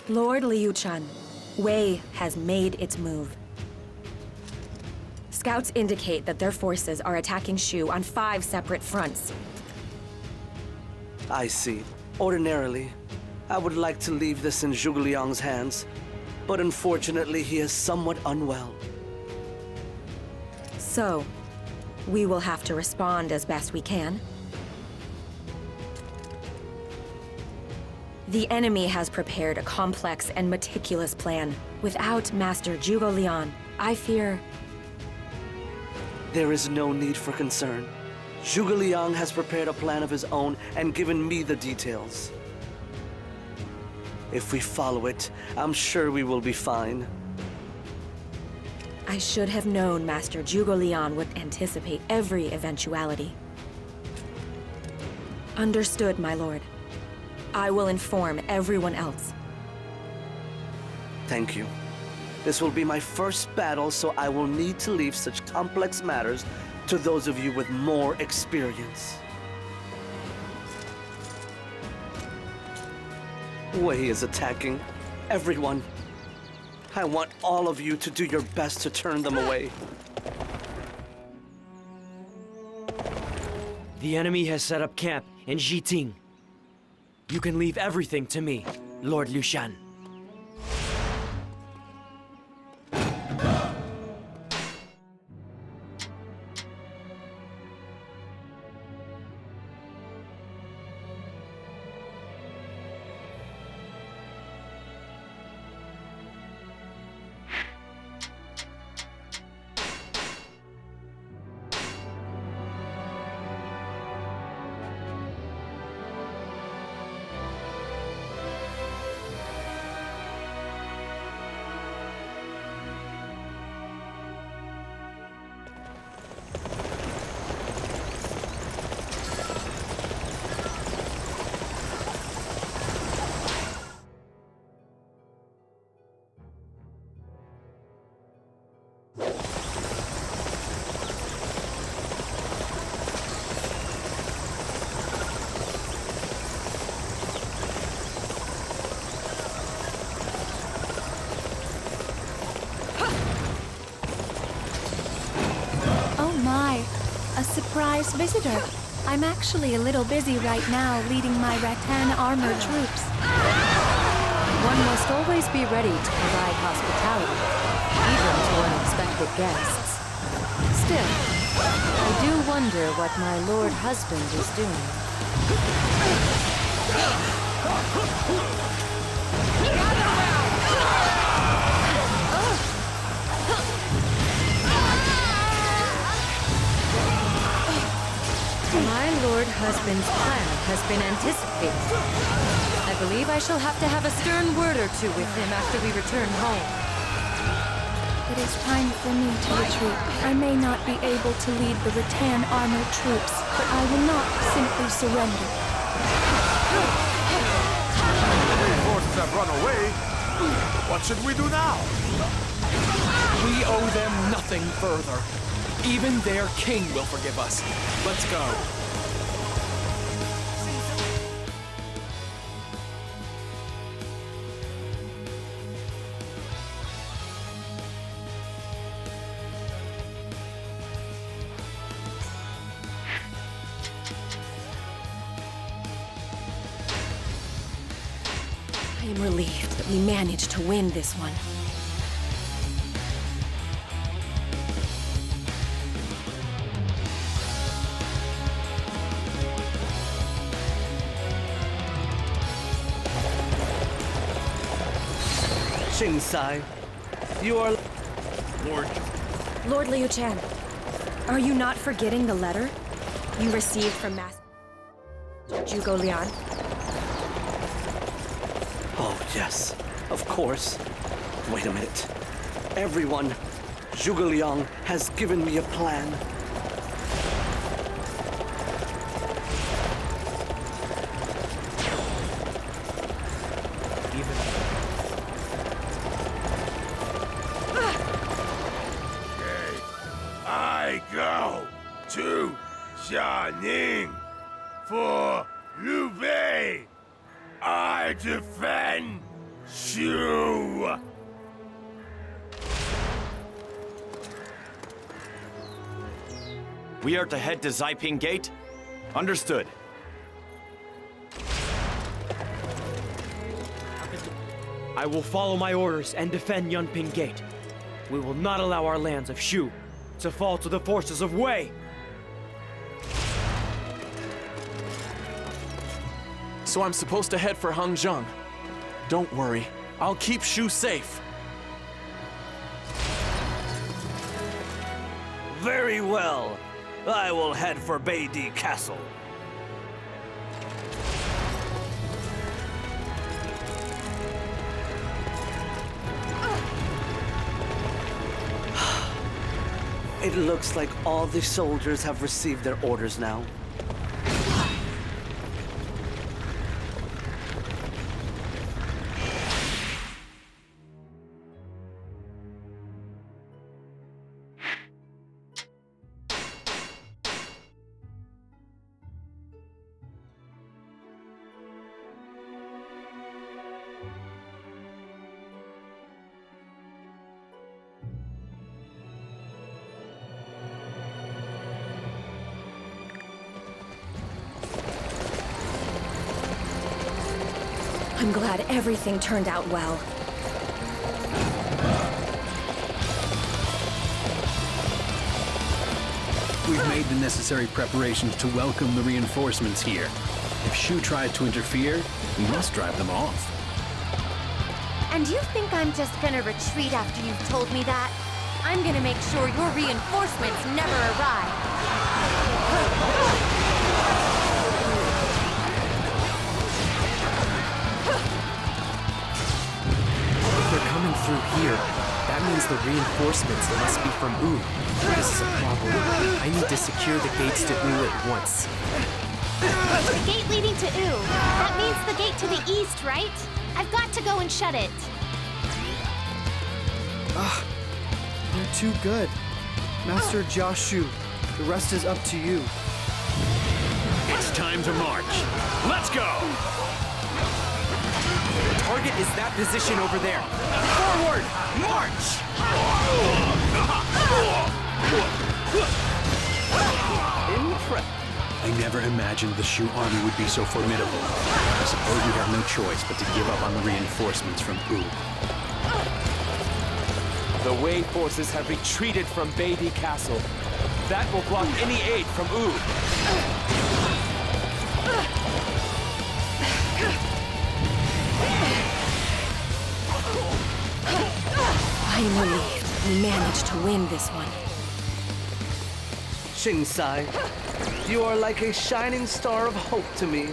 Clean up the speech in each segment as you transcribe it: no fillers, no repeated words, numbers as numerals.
Lord Liu Chun, Wei has made its move. Scouts indicate that their forces are attacking Shu on 5 separate fronts. I see. Ordinarily, I would like to leave this in Zhuge Liang's hands, but unfortunately he is somewhat unwell. So, we will have to respond as best we can. The enemy has prepared a complex and meticulous plan. Without Master Zhuge Liang, I fear... There is no need for concern. Zhuge Liang has prepared a plan of his own and given me the details. If we follow it, I'm sure we will be fine. I should have known Master Zhuge Liang would anticipate every eventuality. Understood, my lord. I will inform everyone else. Thank you. This will be my first battle, so I will need to leave such complex matters to those of you with more experience. Wei is attacking everyone. I want all of you to do your best to turn them away. The enemy has set up camp in Jiting. You can leave everything to me, Lord Liu Shan. A surprise visitor. I'm actually a little busy right now leading my rattan armored troops. One must always be ready to provide hospitality, even to unexpected guests. Still, I do wonder what my lord husband is doing. My lord husband's plan has been anticipated. I believe I shall have to have a stern word or two with him after we return home. It is time for me to retreat. I may not be able to lead the rattan armored troops, but I will not simply surrender. Three forces have run away. What should we do now? We owe them nothing further. Even their king will forgive us. Let's go. I am relieved that we managed to win this one. Xing, you are... Lord, Lord Liu Chan, are you not forgetting the letter? you received from Master Zhuge Liang? Oh, yes, of course. Wait a minute. Everyone, Zhuge Liang has given me a plan. I go to Xianing for Liu Bei. I defend Shu. We are to head to Zaiping Gate? Understood. I will follow my orders and defend Yunping Gate. We will not allow our lands of Shu to fall to the forces of Wei. So I'm supposed to head for Hangzhou. Don't worry, I'll keep Shu safe. Very well. I will head for Beidi Castle. It looks like all the soldiers have received their orders now. I'm glad everything turned out well. We've made the necessary preparations to welcome the reinforcements here. If Shu tried to interfere, we must drive them off. And you think I'm just gonna retreat after you've told me that? I'm gonna make sure your reinforcements never arrive. If they're coming through here, that means the reinforcements must be from Wu. This is a problem. I need to secure the gates to Wu at once. The gate leading to U. That means the gate to the east, right? I've got to go and shut it. You're too good. Master Jiashu, the rest is up to you. It's time to march. Let's go! The target is that position over there. Forward! March! I never imagined the Shu army would be so formidable. I suppose we have no choice but to give up on the reinforcements from Wu. The Wei forces have retreated from Beidi Castle. That will block any aid from Wu. I am relieved we managed to win this one. Xing, you are like a shining star of hope to me.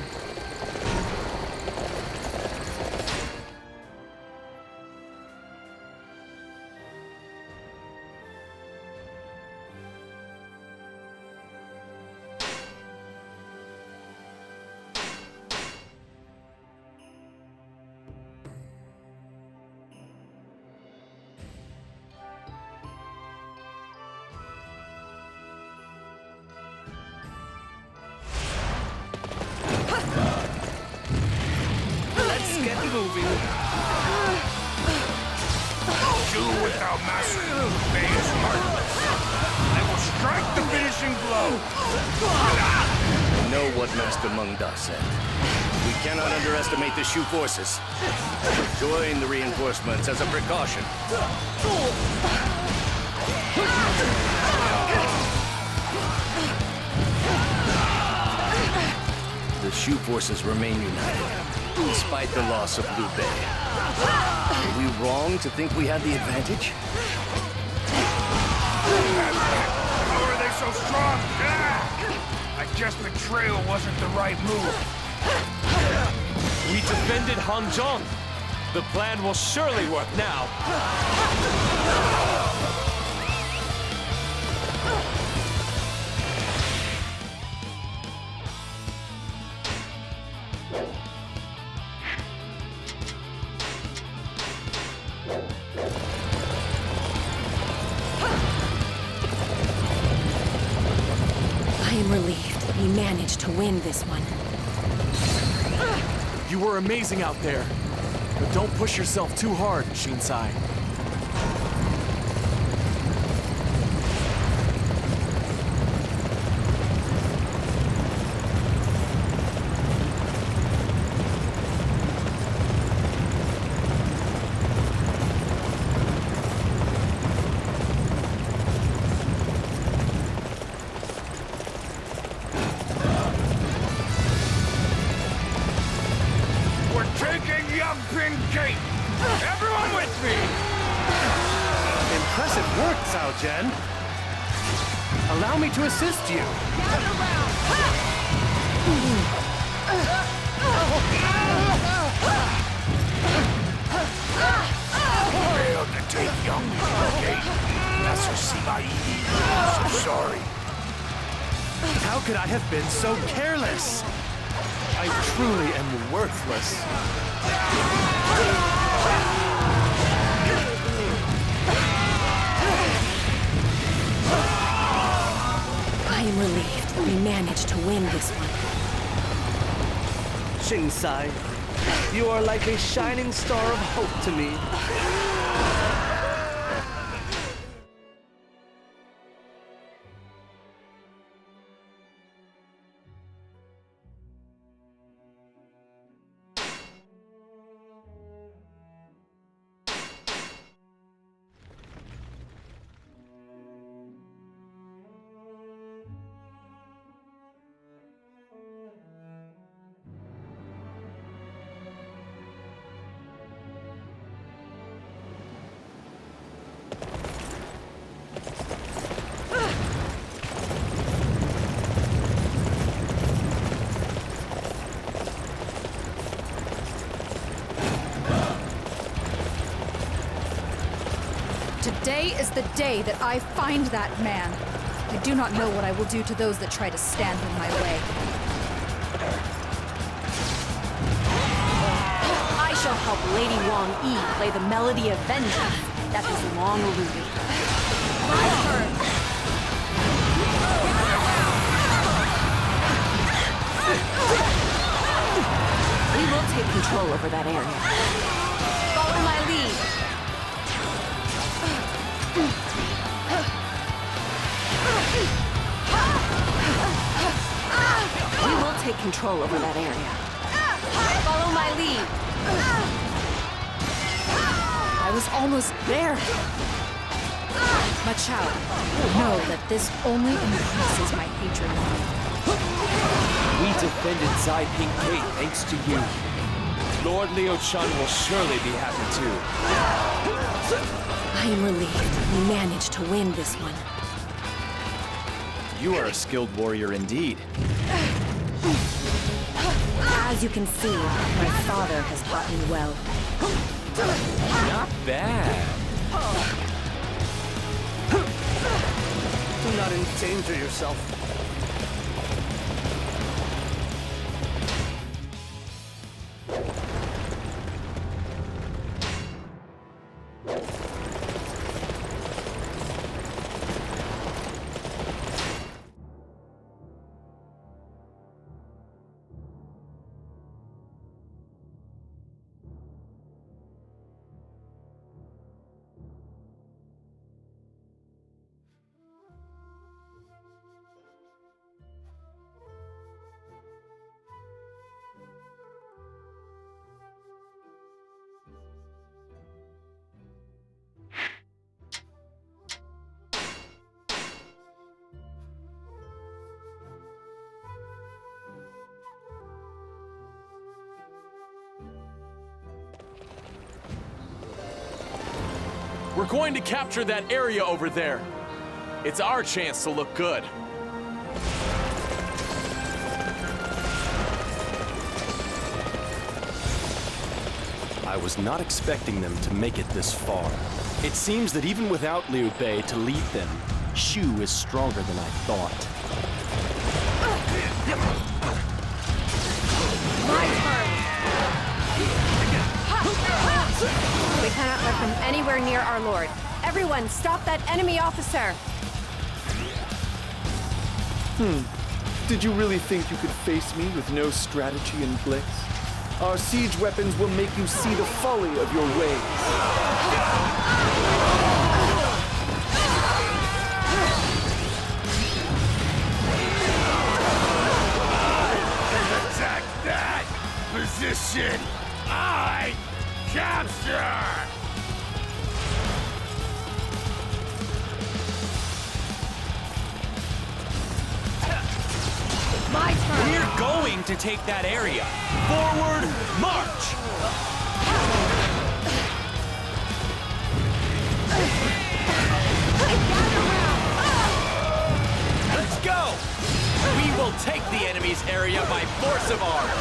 Get moving. Shu without master Bei is heartless. I will strike the finishing blow. You know what Master Meng Da said. We cannot underestimate the Shu forces. Join the reinforcements as a precaution. The Shu forces remain united, despite the loss of Liu Bei. Were we wrong to think we had the advantage? How are they so strong? I suggest betrayal wasn't the right move. We defended Hangzhong. The plan will surely work now. I am relieved we managed to win this one. You were amazing out there. But don't push yourself too hard, Shinsai. Everyone with me! Impressive work, Cao Zhen. Allow me to assist you. Failed to take young Gate. Master Sima Yi. I'm so sorry. How could I have been so careless? I truly am worthless. I am relieved we managed to win this one. Xing, you are like a shining star of hope to me. Today is the day that I find that man. I do not know what I will do to those that try to stand in my way. I shall help Lady Wang Yi play the melody of vengeance that has long eluded. My turn! We will take control over that area. Follow my lead. We will take control over that area. Follow my lead. I was almost there. Machao, know that this only increases my hatred of you. We defended Zaiping Gate thanks to you. Lord Liu Chun will surely be happy too. I am relieved we managed to win this one. You are a skilled warrior indeed. As you can see, my father has taught me well. Not bad. Do not endanger yourself. We're going to capture that area over there. It's our chance to look good. I was not expecting them to make it this far. It seems that even without Liu Bei to lead them, Shu is stronger than I thought. My turn! We cannot let them anywhere near our lord. Everyone, stop that enemy officer! Did you really think you could face me with no strategy in place? Our siege weapons will make you see the folly of your ways. Attack that position! I capture! My turn! We're going to take that area. Forward, march! Let's go! We will take the enemy's area by force of arms.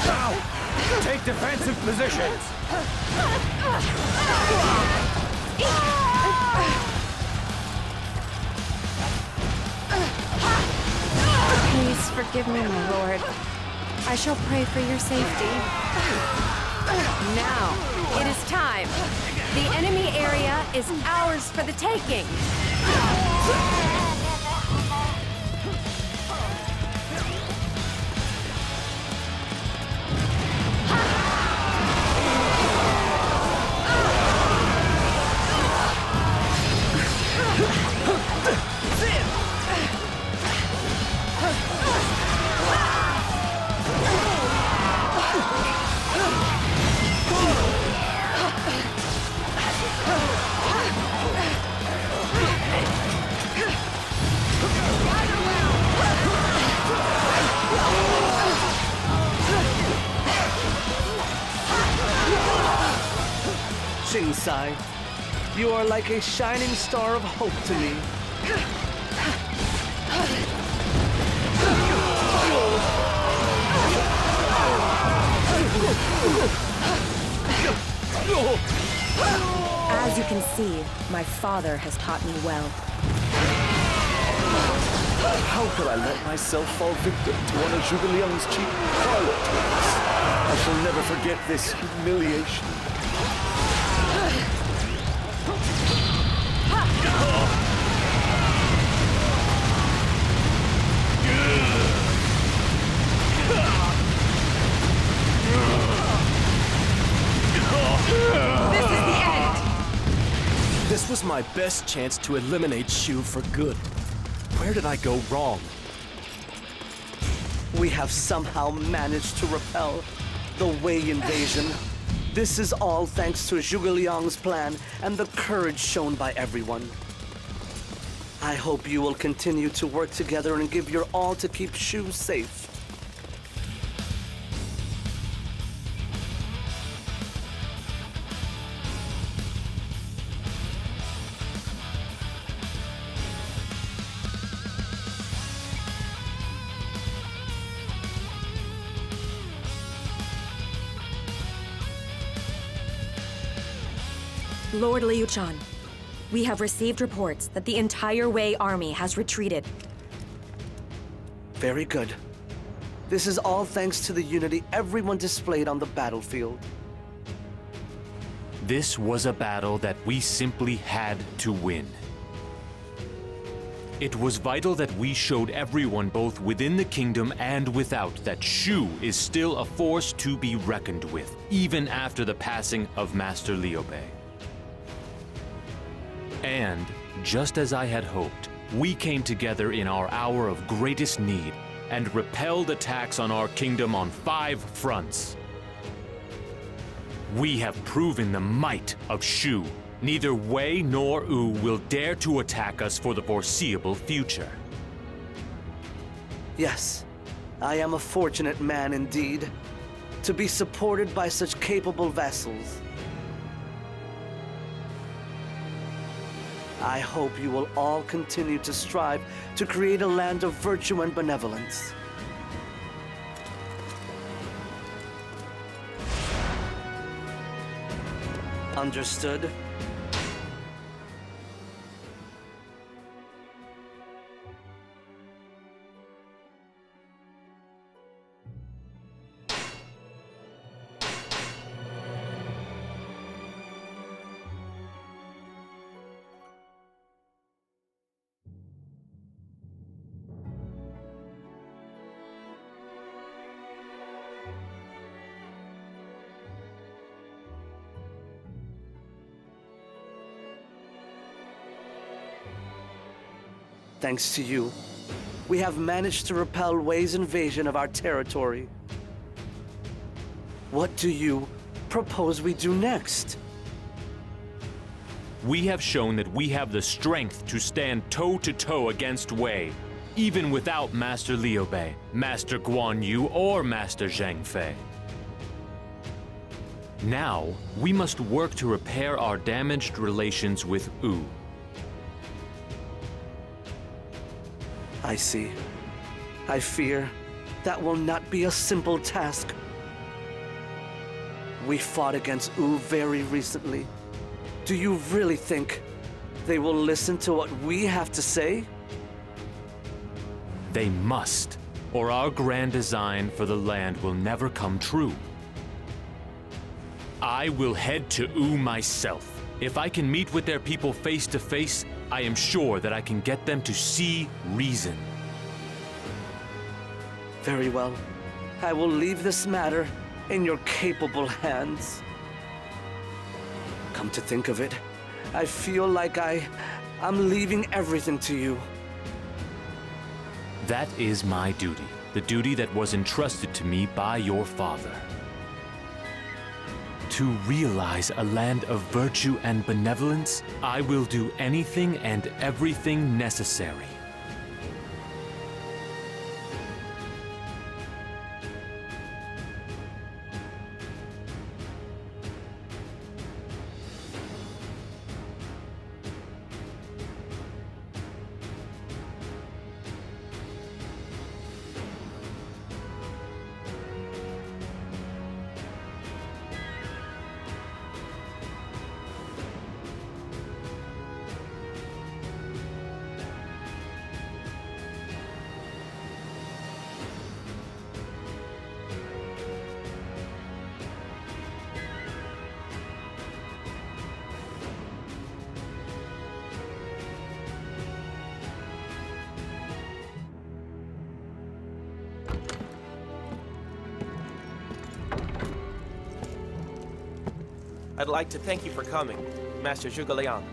Now, take defensive positions. Please forgive me, my lord. I shall pray for your safety. Now, it is time. The enemy area is ours for the taking. Xing, you are like a shining star of hope to me. As you can see, my father has taught me well. How could I let myself fall victim to one of Zhuge Liang's cheap parlor tricks? I shall never forget this humiliation. This is the end! This was my best chance to eliminate Shu for good. Where did I go wrong? We have somehow managed to repel the Wei invasion. This is all thanks to Zhuge Liang's plan and the courage shown by everyone. I hope you will continue to work together and give your all to keep Shu safe. Lord Liu-chan, we have received reports that the entire Wei army has retreated. Very good. This is all thanks to the unity everyone displayed on the battlefield. This was a battle that we simply had to win. It was vital that we showed everyone both within the kingdom and without that Shu is still a force to be reckoned with, even after the passing of Master Liu Bei. And, just as I had hoped, we came together in our hour of greatest need and repelled attacks on our kingdom on 5 fronts. We have proven the might of Shu. Neither Wei nor Wu will dare to attack us for the foreseeable future. Yes, I am a fortunate man indeed, to be supported by such capable vassals. I hope you will all continue to strive to create a land of virtue and benevolence. Understood? Thanks to you, we have managed to repel Wei's invasion of our territory. What do you propose we do next? We have shown that we have the strength to stand toe-to-toe against Wei, even without Master Liu Bei, Master Guan Yu, or Master Zhang Fei. Now, we must work to repair our damaged relations with Wu. I see. I fear that will not be a simple task. We fought against Wu very recently. Do you really think they will listen to what we have to say? They must, or our grand design for the land will never come true. I will head to Wu myself. If I can meet with their people face to face, I am sure that I can get them to see reason. Very well. I will leave this matter in your capable hands. Come to think of it, I feel like I'm leaving everything to you. That is my duty, the duty that was entrusted to me by your father. To realize a land of virtue and benevolence, I will do anything and everything necessary. I'd like to thank you for coming, Master Zhuge Liang.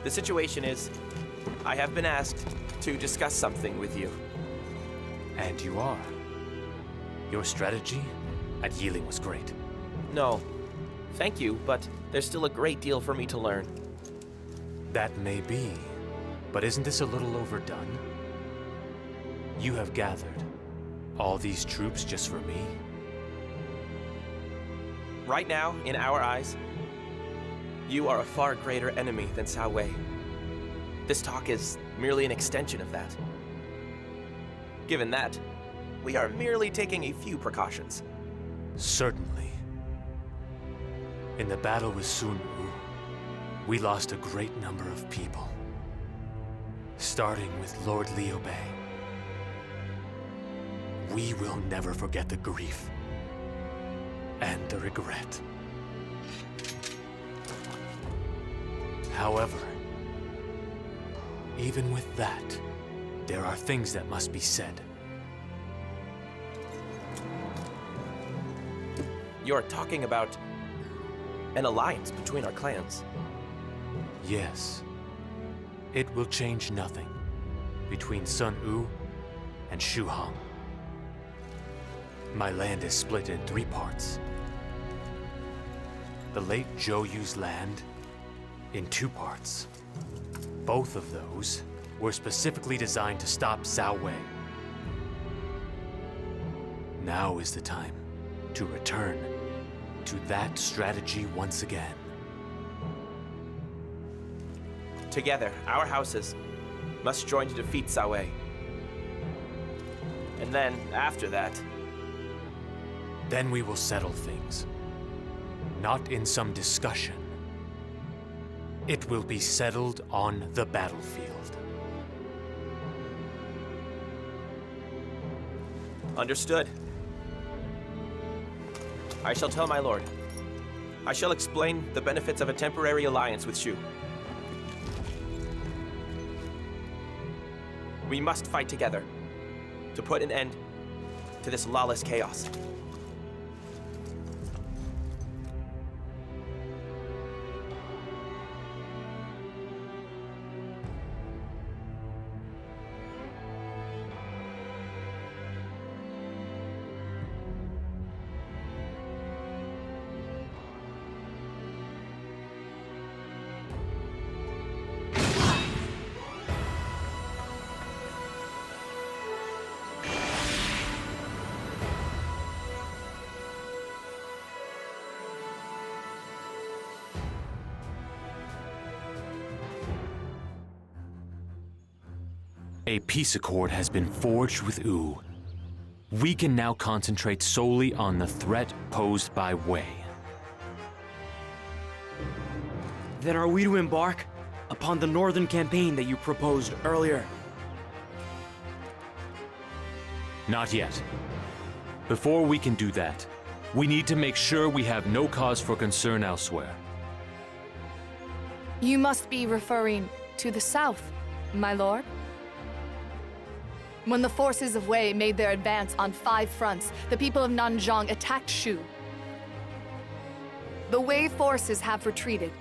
The situation is, I have been asked to discuss something with you. And you are. Your strategy at Yiling was great. No, thank you, but there's still a great deal for me to learn. That may be, but isn't this a little overdone? You have gathered all these troops just for me? Right now, in our eyes, you are a far greater enemy than Cao Wei. This talk is merely an extension of that. Given that, we are merely taking a few precautions. Certainly. In the battle with Sun Wu, we lost a great number of people. Starting with Lord Liu Bei. We will never forget the grief and the regret. However, even with that, there are things that must be said. You're talking about an alliance between our clans. Yes. It will change nothing between Sun Wu and Shu Hong. My land is split in 3 parts. The late Zhou Yu's land in 2 parts. Both of those were specifically designed to stop Cao Wei. Now is the time to return to that strategy once again. Together, our houses must join to defeat Cao Wei. And then, after that, Then we will settle things. Not in some discussion. It will be settled on the battlefield. understood. I shall tell my lord. I shall explain the benefits of a temporary alliance with Shu. We must fight together to put an end to this lawless chaos. A peace accord has been forged with Wu. We can now concentrate solely on the threat posed by Wei. Then are we to embark upon the northern campaign that you proposed earlier? Not yet. Before we can do that, we need to make sure we have no cause for concern elsewhere. You must be referring to the south, my lord. When the forces of Wei made their advance on 5 fronts, the people of Nanzhong attacked Shu. The Wei forces have retreated,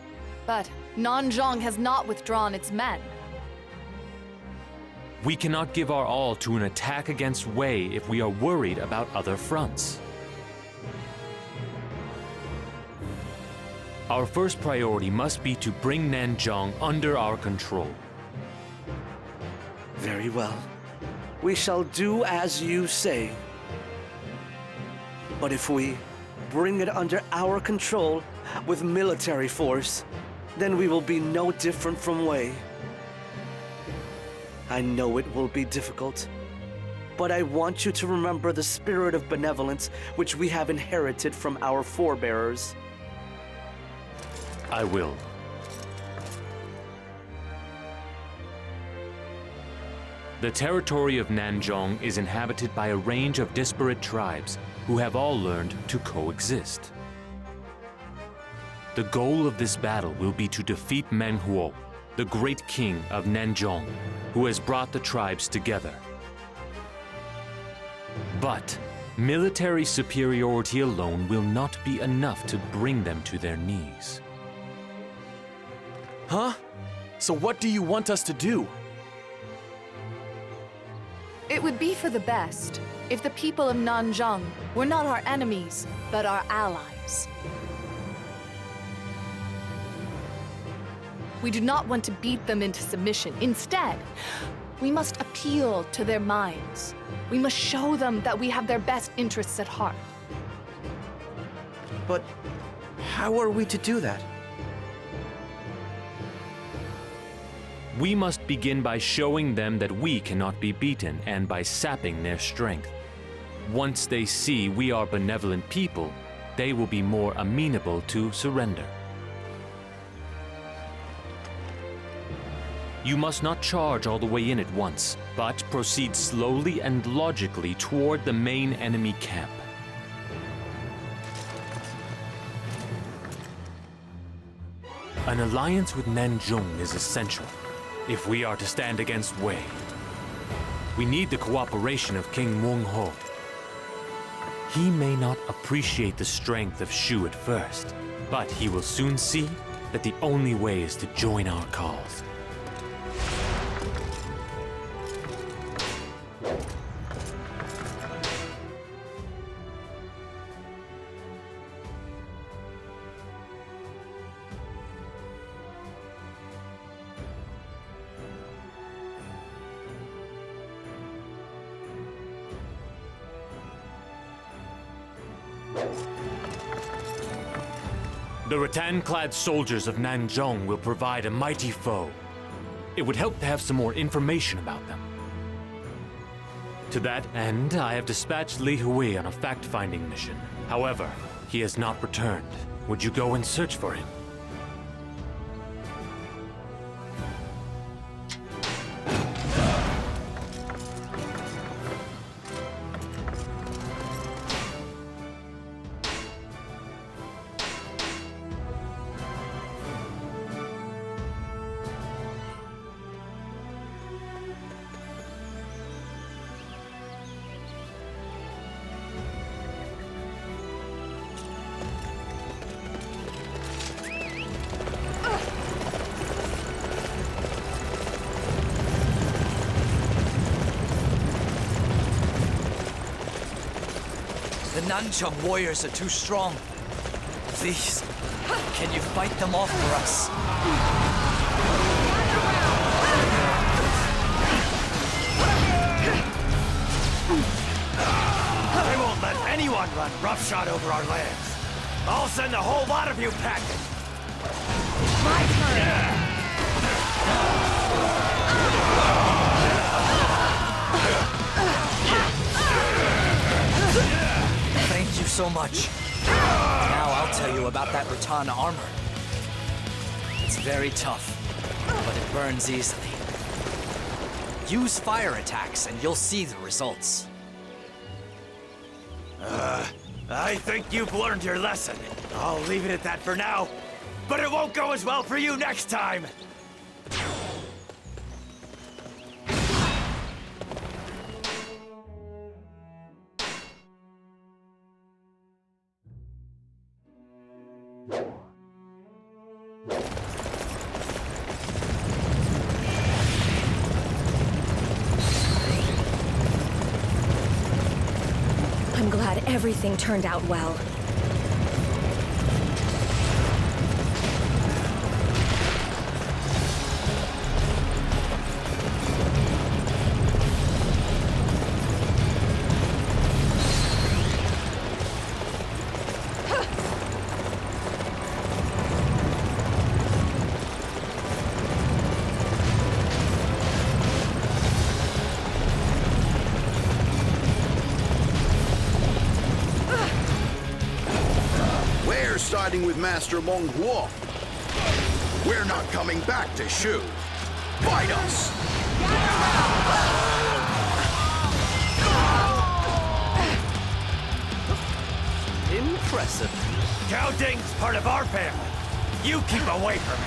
but Nanzhong has not withdrawn its men. We cannot give our all to an attack against Wei if we are worried about other fronts. Our first priority must be to bring Nanzhong under our control. Very well. We shall do as you say. But if we bring it under our control with military force, then we will be no different from Wei. I know it will be difficult, but I want you to remember the spirit of benevolence which we have inherited from our forebears. I will. The territory of Nanzhong is inhabited by a range of disparate tribes who have all learned to coexist. The goal of this battle will be to defeat Meng Huo, the great king of Nanzhong, who has brought the tribes together. But military superiority alone will not be enough to bring them to their knees. Huh? So what do you want us to do? It would be for the best if the people of Nanzhong were not our enemies, but our allies. We do not want to beat them into submission. Instead, we must appeal to their minds. We must show them that we have their best interests at heart. But how are we to do that? We must begin by showing them that we cannot be beaten and by sapping their strength. Once they see we are benevolent people, they will be more amenable to surrender. You must not charge all the way in at once, but proceed slowly and logically toward the main enemy camp. An alliance with Nanzhong is essential if we are to stand against Wei. We need the cooperation of King Meng Huo. He may not appreciate the strength of Shu at first, but he will soon see that the only way is to join our cause. The rattan-clad soldiers of Nanzhong will provide a mighty foe. It would help to have some more information about them. To that end, I have dispatched Li Hui on a fact-finding mission. However, he has not returned. Would you go and search for him? The Nanzhong warriors are too strong. Please, can you fight them off for us? I won't let anyone run roughshod over our lands. I'll send a whole lot of you packing. My turn. Thank you so much. Now I'll tell you about that rattan armor. It's very tough, but it burns easily. Use fire attacks and you'll see the results. I think you've learned your lesson. I'll leave it at that for now. But it won't go as well for you next time! I'm glad everything turned out well. Siding with Master Meng Huo. We're not coming back to Shu. Fight us! Impressive. Cao Ding's part of our family. You keep away from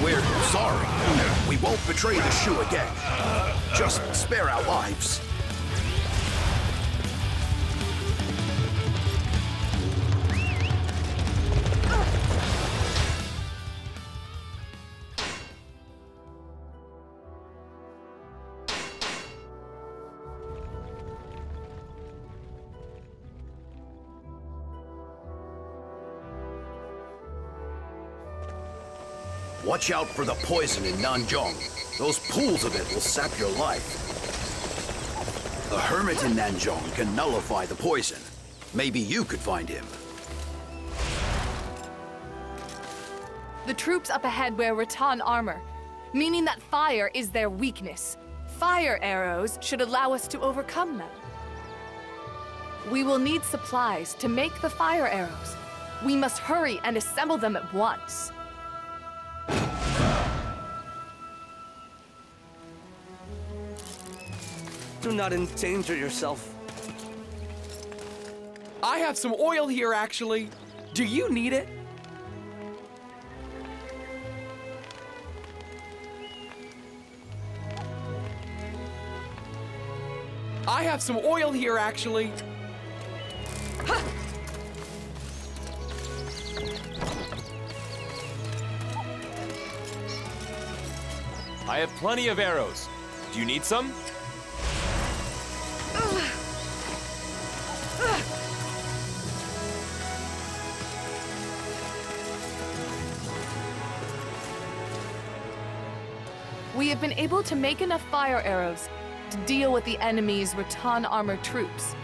We're sorry. We won't betray the Shu again. Just spare our lives. Watch out for the poison in Nanzhong. Those pools of it will sap your life. A hermit in Nanzhong can nullify the poison. Maybe you could find him. The troops up ahead wear rattan armor, meaning that fire is their weakness. Fire arrows should allow us to overcome them. We will need supplies to make the fire arrows. We must hurry and assemble them at once. Do not endanger yourself. I have some oil here, actually. Do you need it? I have some oil here, actually. I have plenty of arrows. Do you need some? we have been able to make enough fire arrows to deal with the enemy's rattan armored troops.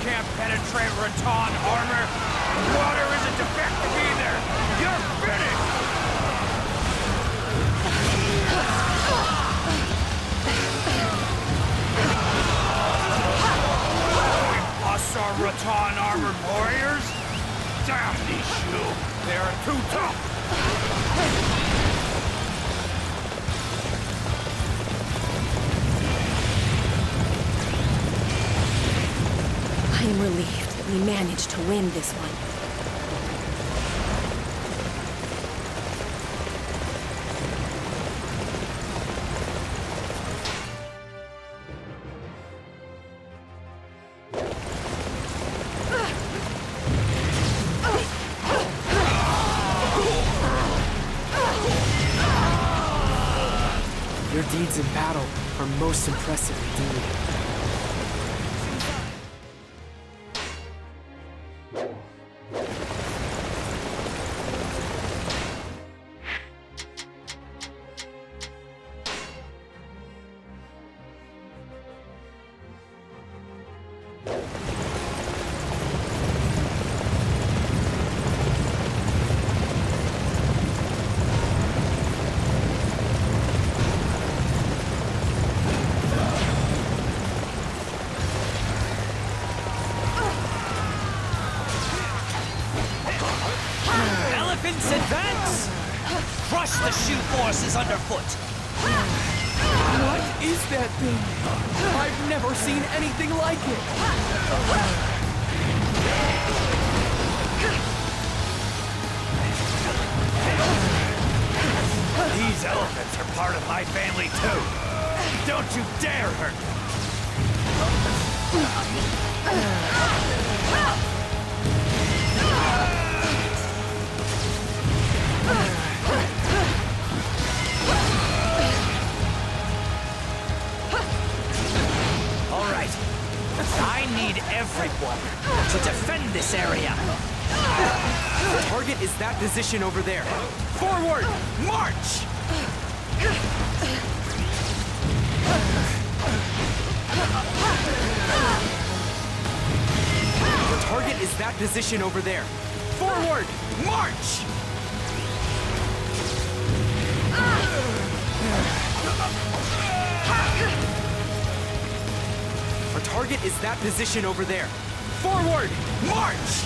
Can't penetrate rattan armor. Water isn't defective either. You're finished! Us are rattan armored warriors? Damn these Shu! They are too tough! I am relieved that we managed to win this one. Your deeds in battle are most impressive indeed. Elephants advance! Crush the Shu forces underfoot! What is that thing? I've never seen anything like it! These elephants are part of my family too. Don't you dare hurt them! All right. I need everyone to defend this area. The target is that position over there. Forward! March! The target is that position over there. Forward! March! Our target is that position over there. Forward! March!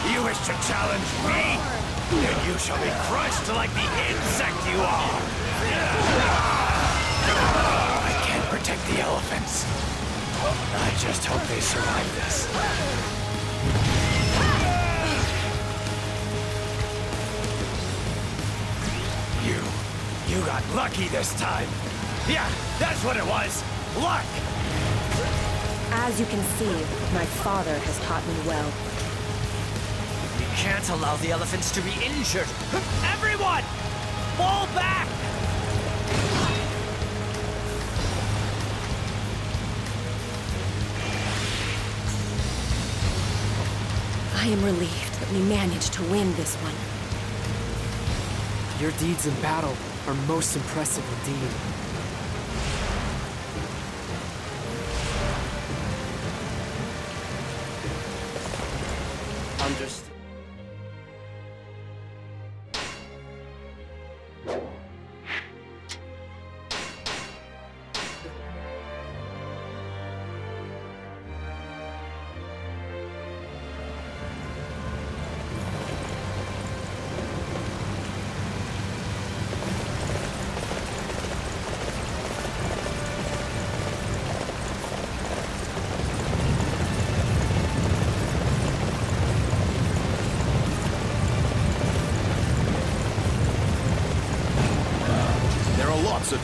You wish to challenge me? Then you shall be crushed like the insect you are! I can't protect the elephants. I just hope they survive this. You got lucky this time. Yeah, that's what it was. Luck! As you can see, my father has taught me well. We can't allow the elephants to be injured. Everyone! Fall back! I am relieved that we managed to win this one. Your deeds in battle are most impressive indeed. Understood.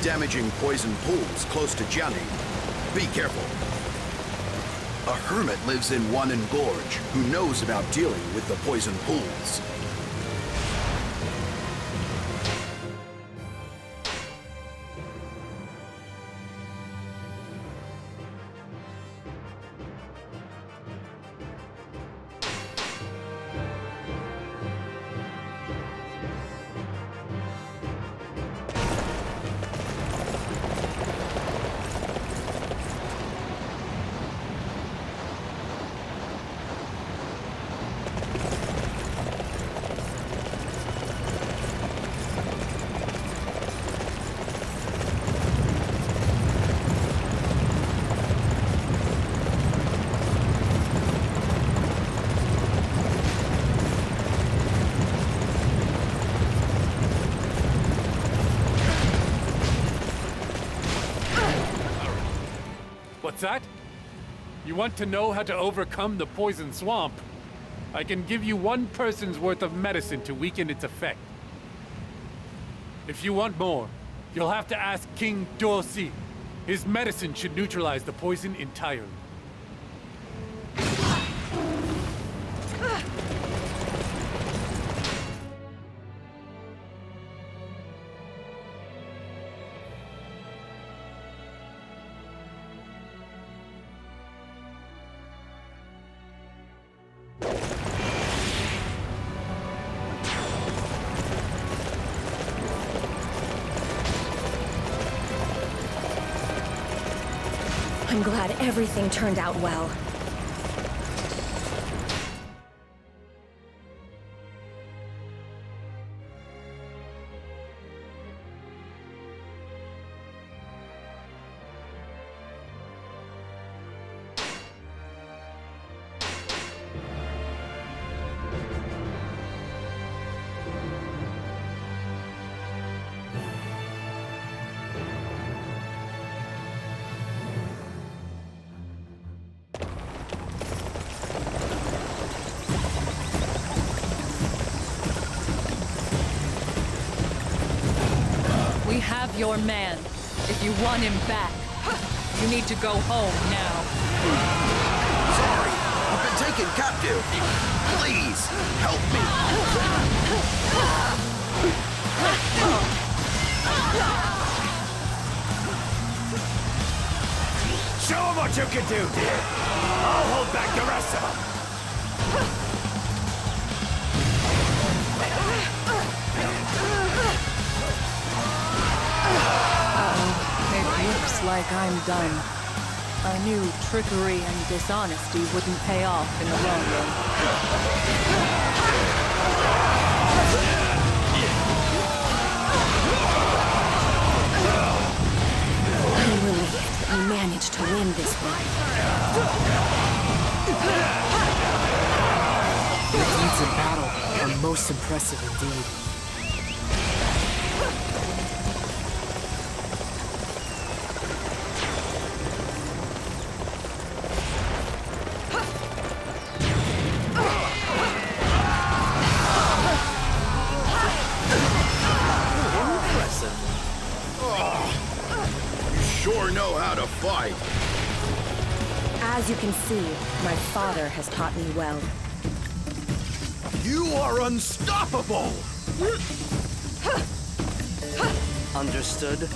damaging poison pools close to Jianing. Be careful. A hermit lives in Wanan Gorge who knows about dealing with the poison pools. What's that? You want to know how to overcome the poison swamp? I can give you one person's worth of medicine to weaken its effect. If you want more, you'll have to ask King Dosi. His medicine should neutralize the poison entirely. I'm glad everything turned out well. We have your man. If you want him back, you need to go home now. Sorry, I've been taken captive. Please, help me. Show them what you can do, dear. I'll hold back the rest of them. It looks like I'm done. I knew trickery and dishonesty wouldn't pay off in the long run. I'm relieved we managed to win this one. Your deeds in battle are most impressive indeed. Sure know how to fight. As you can see, my father has taught me well. You are unstoppable! Understood.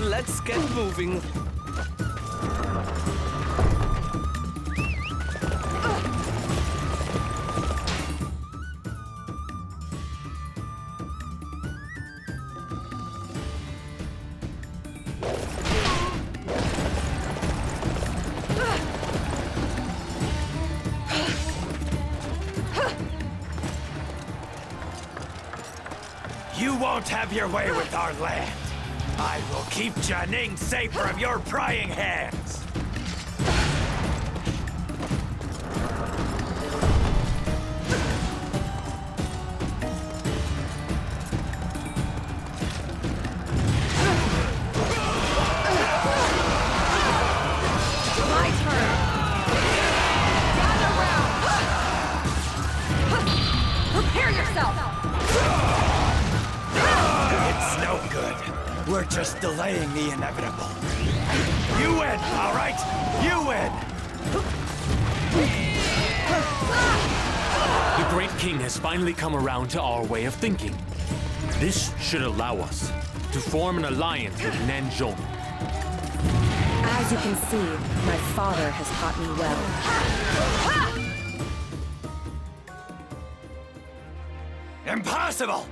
Let's get moving. You won't have your way with our land. I will keep Jianing safe from your prying hands. My turn. Gather round. yourself! It's no good. We're just delaying the inevitable. You win, all right? You win! The Great King has finally come around to our way of thinking. This should allow us to form an alliance with Nanzhong. As you can see, my father has taught me well. Impossible!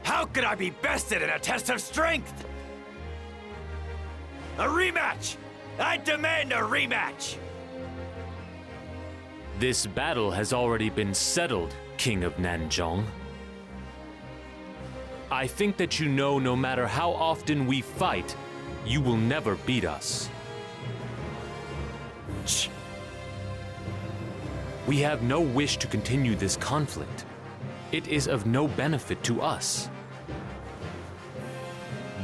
How could I be bested in a test of strength? A rematch! I demand a rematch! This battle has already been settled, King of Nanzhong. I think that you know no matter how often we fight, you will never beat us. We have no wish to continue this conflict. It is of no benefit to us.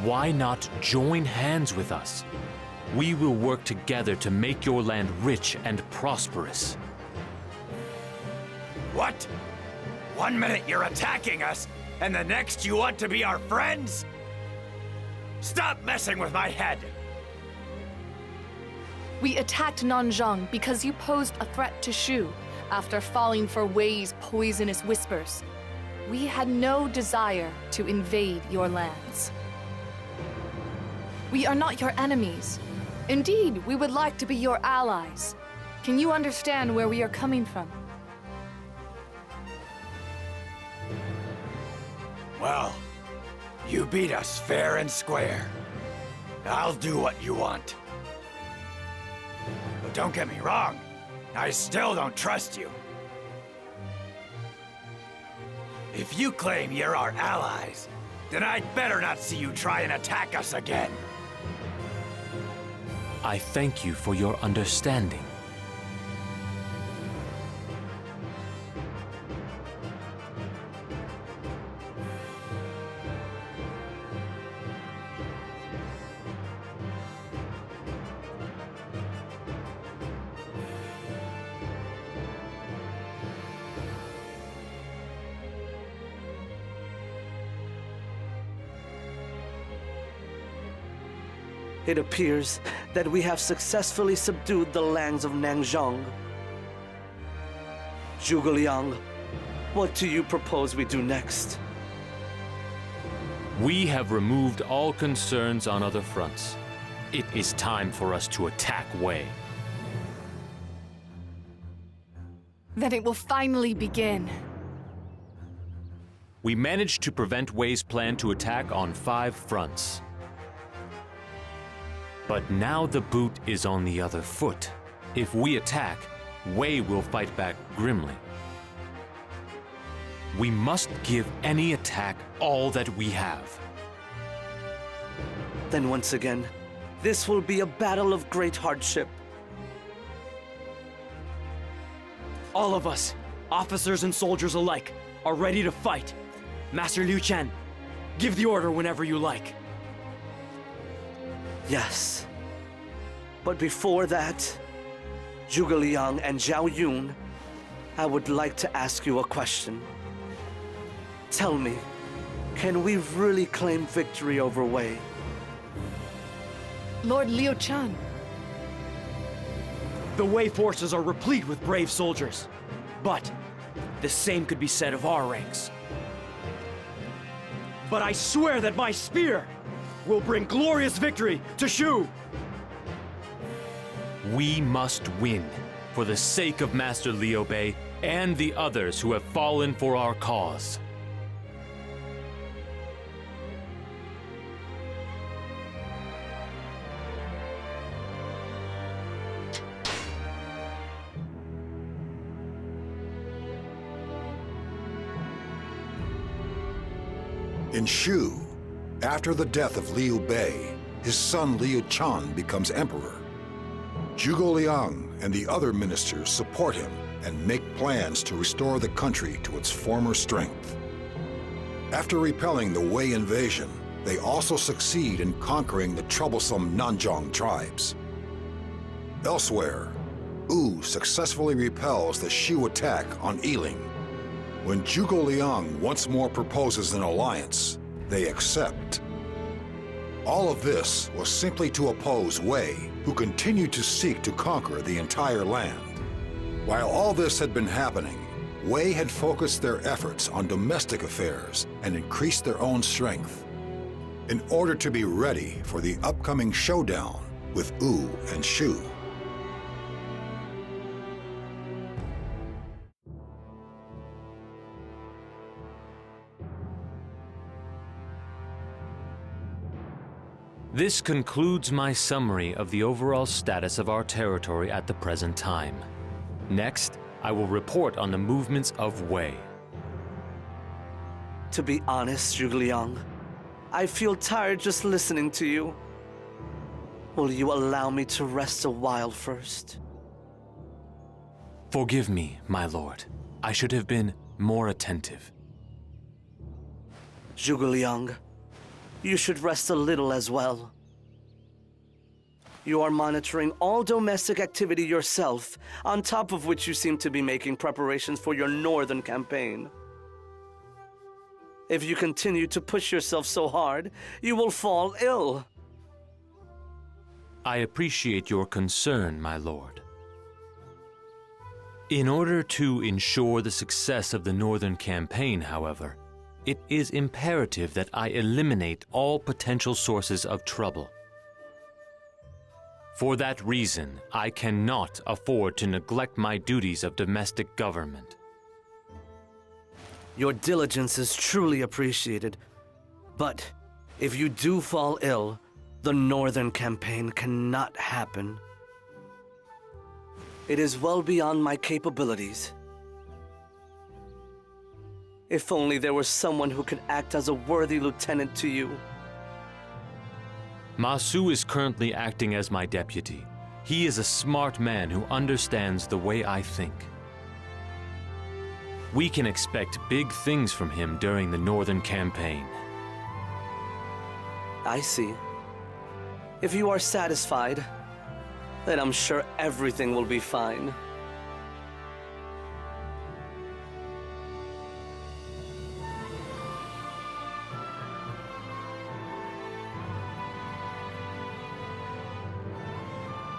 Why not join hands with us? We will work together to make your land rich and prosperous. What? 1 minute you're attacking us, and the next you want to be our friends? Stop messing with my head! We attacked Nanzhong because you posed a threat to Shu after falling for Wei's poisonous whispers. We had no desire to invade your lands. We are not your enemies. Indeed, we would like to be your allies. Can you understand where we are coming from? Well, you beat us fair and square. I'll do what you want. But don't get me wrong, I still don't trust you. If you claim you're our allies, then I'd better not see you try and attack us again. I thank you for your understanding. It appears that we have successfully subdued the lands of Nanzhong. Zhuge Liang, what do you propose we do next? We have removed all concerns on other fronts. It is time for us to attack Wei. Then it will finally begin. We managed to prevent Wei's plan to attack on 5 fronts. But now the boot is on the other foot. If we attack, Wei will fight back grimly. We must give any attack all that we have. Then once again, this will be a battle of great hardship. All of us, officers and soldiers alike, are ready to fight. Master Liu Chen, give the order whenever you like. Yes. But before that, Zhuge Liang and Zhao Yun, I would like to ask you a question. Tell me, can we really claim victory over Wei? Lord Liu Chen. The Wei forces are replete with brave soldiers. But the same could be said of our ranks. But I swear that my spear will bring glorious victory to Shu! We must win, for the sake of Master Liu Bei and the others who have fallen for our cause. In Shu, after the death of Liu Bei, his son Liu Chan becomes emperor. Zhuge Liang and the other ministers support him and make plans to restore the country to its former strength. After repelling the Wei invasion, they also succeed in conquering the troublesome Nanzhong tribes. Elsewhere, Wu successfully repels the Shu attack on Yiling. When Zhuge Liang once more proposes an alliance, they accept. All of this was simply to oppose Wei, who continued to seek to conquer the entire land. While all this had been happening, Wei had focused their efforts on domestic affairs and increased their own strength in order to be ready for the upcoming showdown with Wu and Shu. This concludes my summary of the overall status of our territory at the present time. Next, I will report on the movements of Wei. To be honest, Zhuge Liang, I feel tired just listening to you. Will you allow me to rest a while first? Forgive me, my lord. I should have been more attentive. Zhuge Liang, you should rest a little as well. You are monitoring all domestic activity yourself, on top of which you seem to be making preparations for your northern campaign. If you continue to push yourself so hard, you will fall ill. I appreciate your concern, my lord. In order to ensure the success of the northern campaign, however, it is imperative that I eliminate all potential sources of trouble. For that reason, I cannot afford to neglect my duties of domestic government. Your diligence is truly appreciated, but if you do fall ill, the northern campaign cannot happen. It is well beyond my capabilities. If only there was someone who could act as a worthy lieutenant to you. Ma Su is currently acting as my deputy. He is a smart man who understands the way I think. We can expect big things from him during the northern campaign. I see. If you are satisfied, then I'm sure everything will be fine.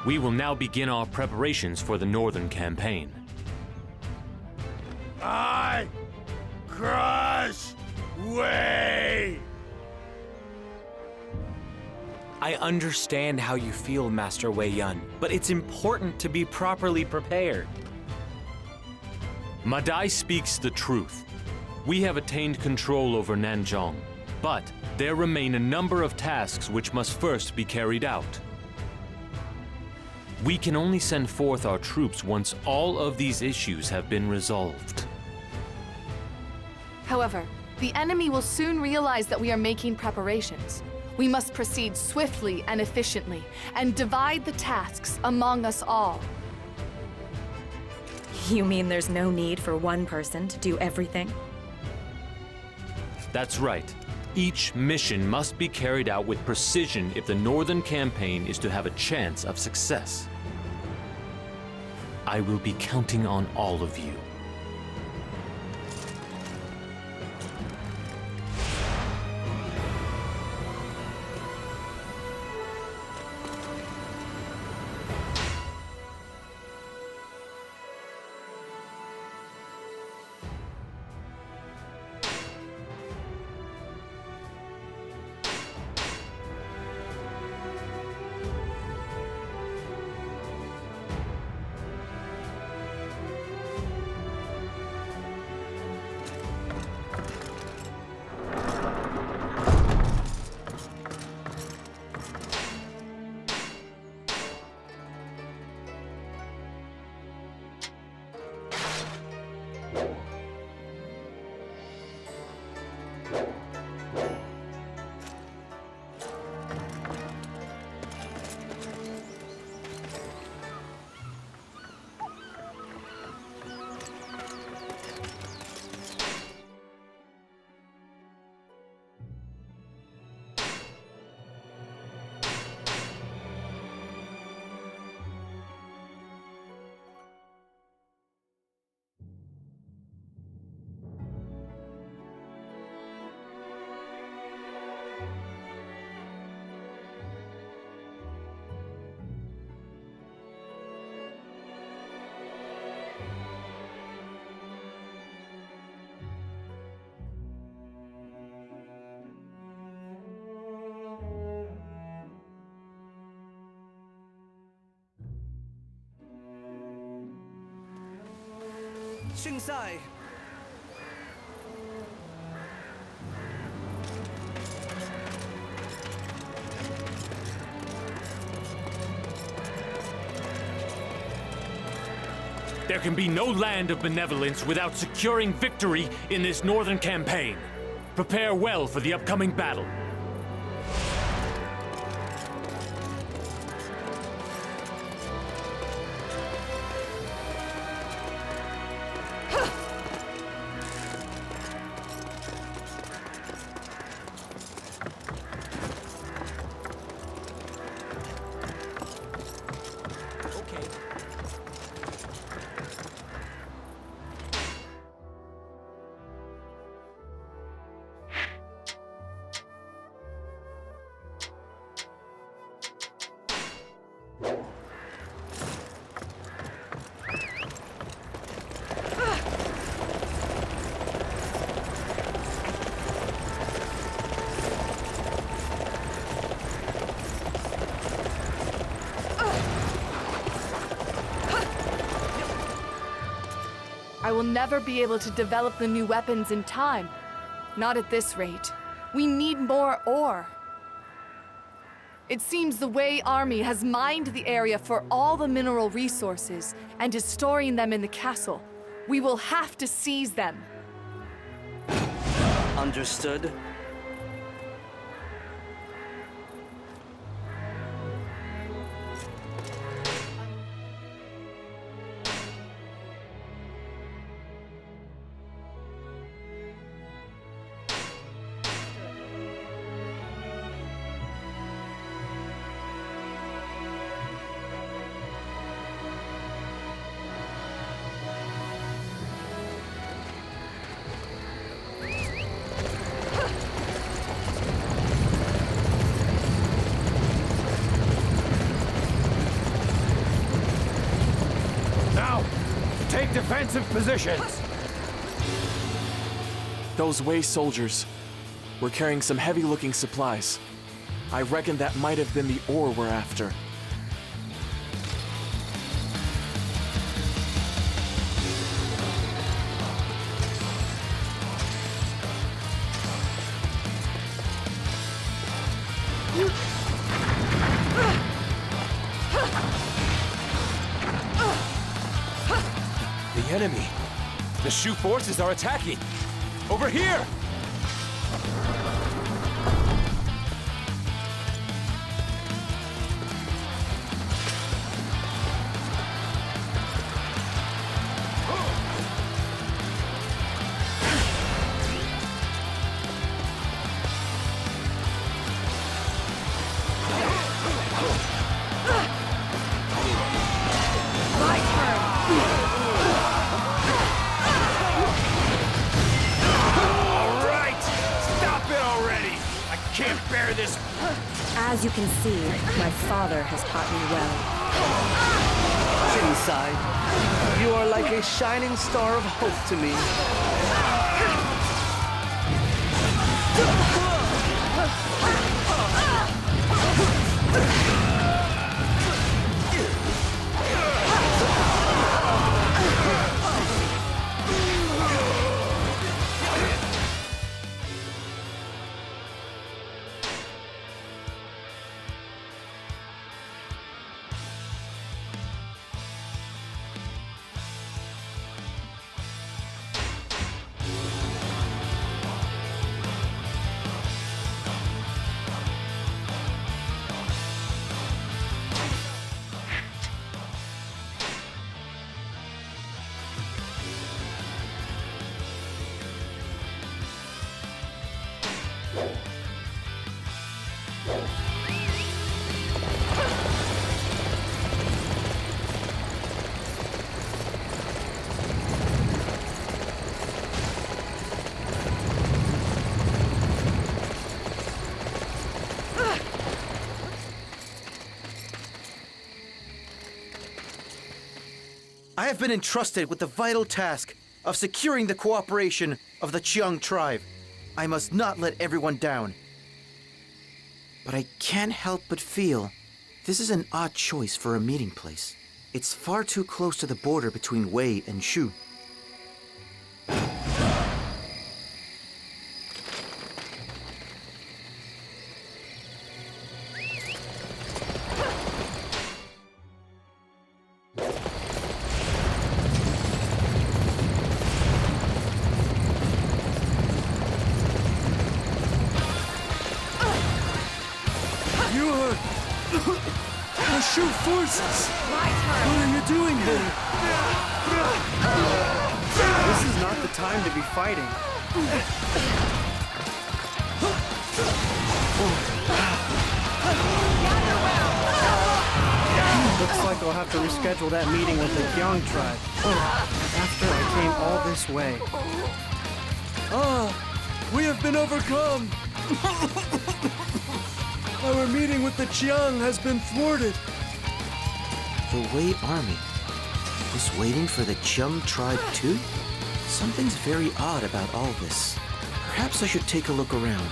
We will now begin our preparations for the northern campaign. I crush Wei! I understand how you feel, Master Wei Yun, but it's important to be properly prepared. Madai speaks the truth. We have attained control over Nanzhong, but there remain a number of tasks which must first be carried out. We can only send forth our troops once all of these issues have been resolved. However, the enemy will soon realize that we are making preparations. We must proceed swiftly and efficiently, and divide the tasks among us all. You mean there's no need for one person to do everything? That's right. Each mission must be carried out with precision if the northern campaign is to have a chance of success. I will be counting on all of you. Xing. There can be no land of benevolence without securing victory in this northern campaign. Prepare well for the upcoming battle. I will never be able to develop the new weapons in time. Not at this rate. We need more ore. It seems the Wei army has mined the area for all the mineral resources and is storing them in the castle. We will have to seize them. Understood. Take defensive positions! Those Wei soldiers were carrying some heavy-looking supplies. I reckon that might have been the ore we're after. The enemy! The Shu forces are attacking! Over here! As you can see, my father has taught me well. Xing, you are like a shining star of hope to me. I have been entrusted with the vital task of securing the cooperation of the Qiang tribe. I must not let everyone down. But I can't help but feel this is an odd choice for a meeting place. It's far too close to the border between Wei and Shu. Shu forces! My turn! What are you doing here? This is not the time to be fighting. Looks like I'll have to reschedule that meeting with the Xing tribe. After I came all this way. We have been overcome! Our meeting with the Qiang has been thwarted. The Wei army was waiting for the Xing tribe too? Something's very odd about all this. Perhaps I should take a look around.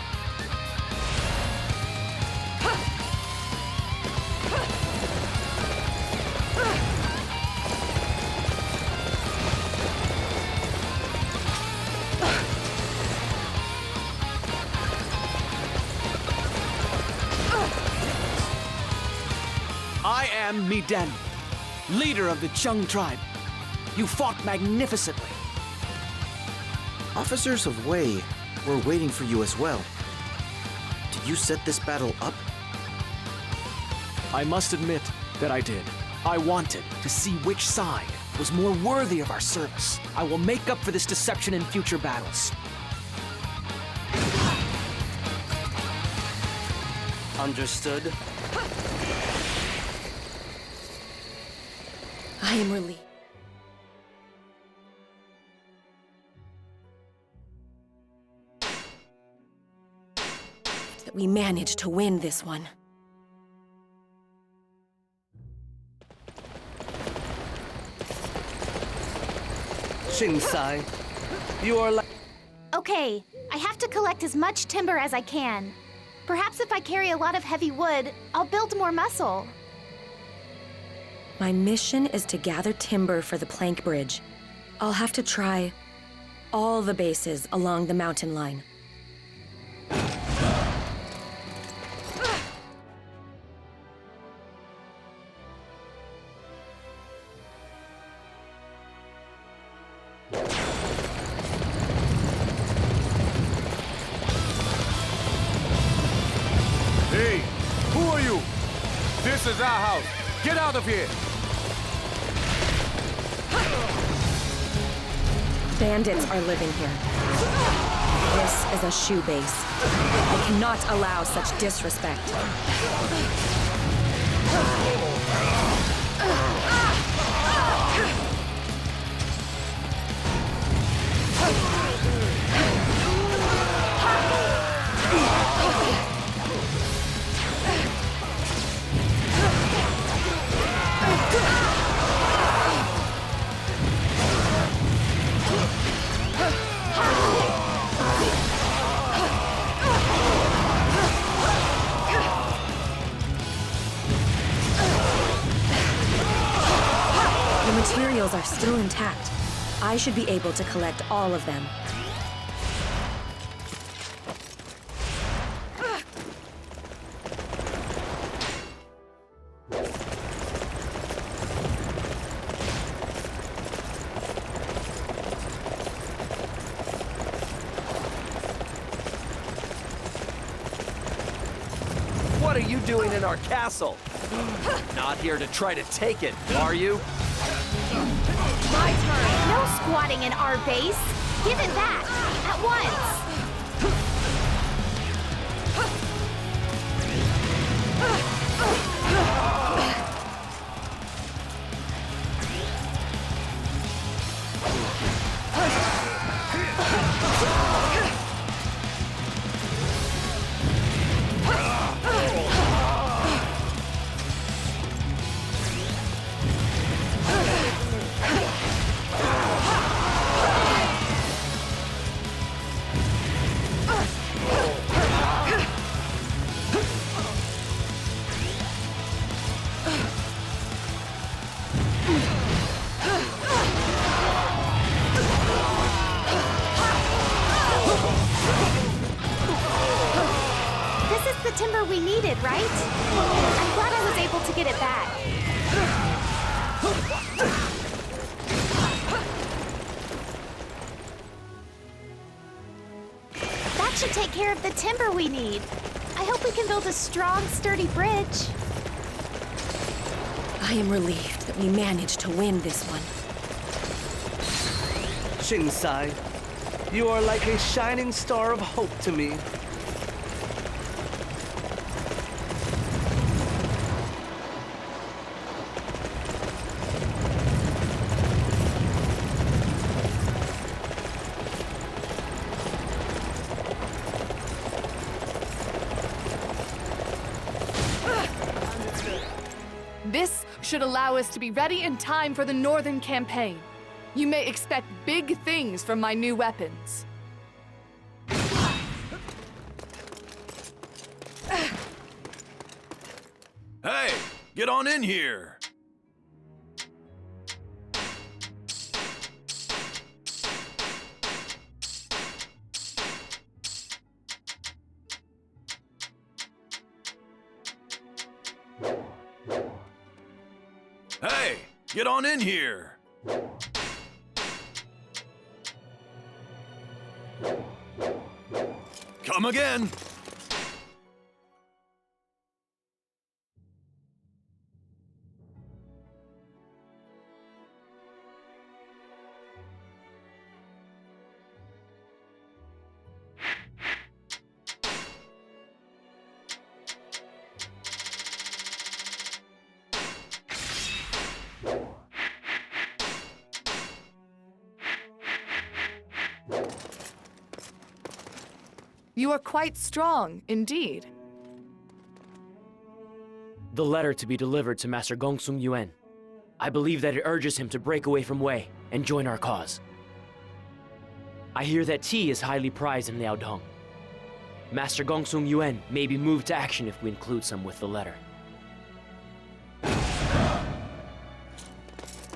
I am Mi Den, leader of the Xing tribe. You fought magnificently. Officers of Wei were waiting for you as well. Did you set this battle up? I must admit that I did. I wanted to see which side was more worthy of our service. I will make up for this deception in future battles. Understood? I am relieved. That we managed to win this one. Xing, you are like... Okay, I have to collect as much timber as I can. Perhaps if I carry a lot of heavy wood, I'll build more muscle. My mission is to gather timber for the plank bridge. I'll have to try all the bases along the mountain line. Hey, who are you? This is our house. Get out of here! Bandits are living here. This is a Shu base. I cannot allow such disrespect. Materials are still intact. I should be able to collect all of them. What are you doing in our castle? Not here to try to take it, are you? My turn. No squatting in our base. Give it back. At once. The timber we needed, right? I'm glad I was able to get it back. That should take care of the timber we need. I hope we can build a strong, sturdy bridge. I am relieved that we managed to win this one. Xing, you are like a shining star of hope to me. This should allow us to be ready in time for the Northern Campaign. You may expect big things from my new weapons. Hey, get on in here! Hey, get on in here! Come again! You are quite strong, indeed. The letter to be delivered to Master Gongsung Yuan. I believe that it urges him to break away from Wei and join our cause. I hear that tea is highly prized in Liaodong. Master Gongsung Yuan may be moved to action if we include some with the letter.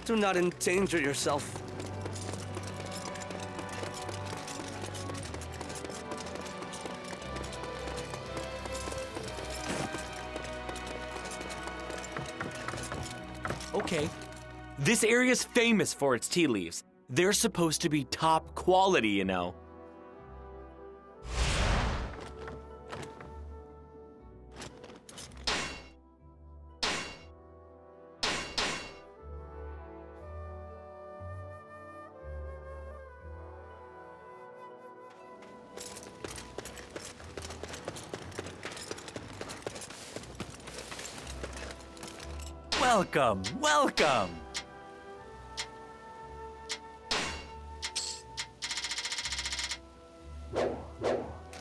Do not endanger yourself. Okay. This area's famous for its tea leaves. They're supposed to be top quality, you know. Welcome, welcome!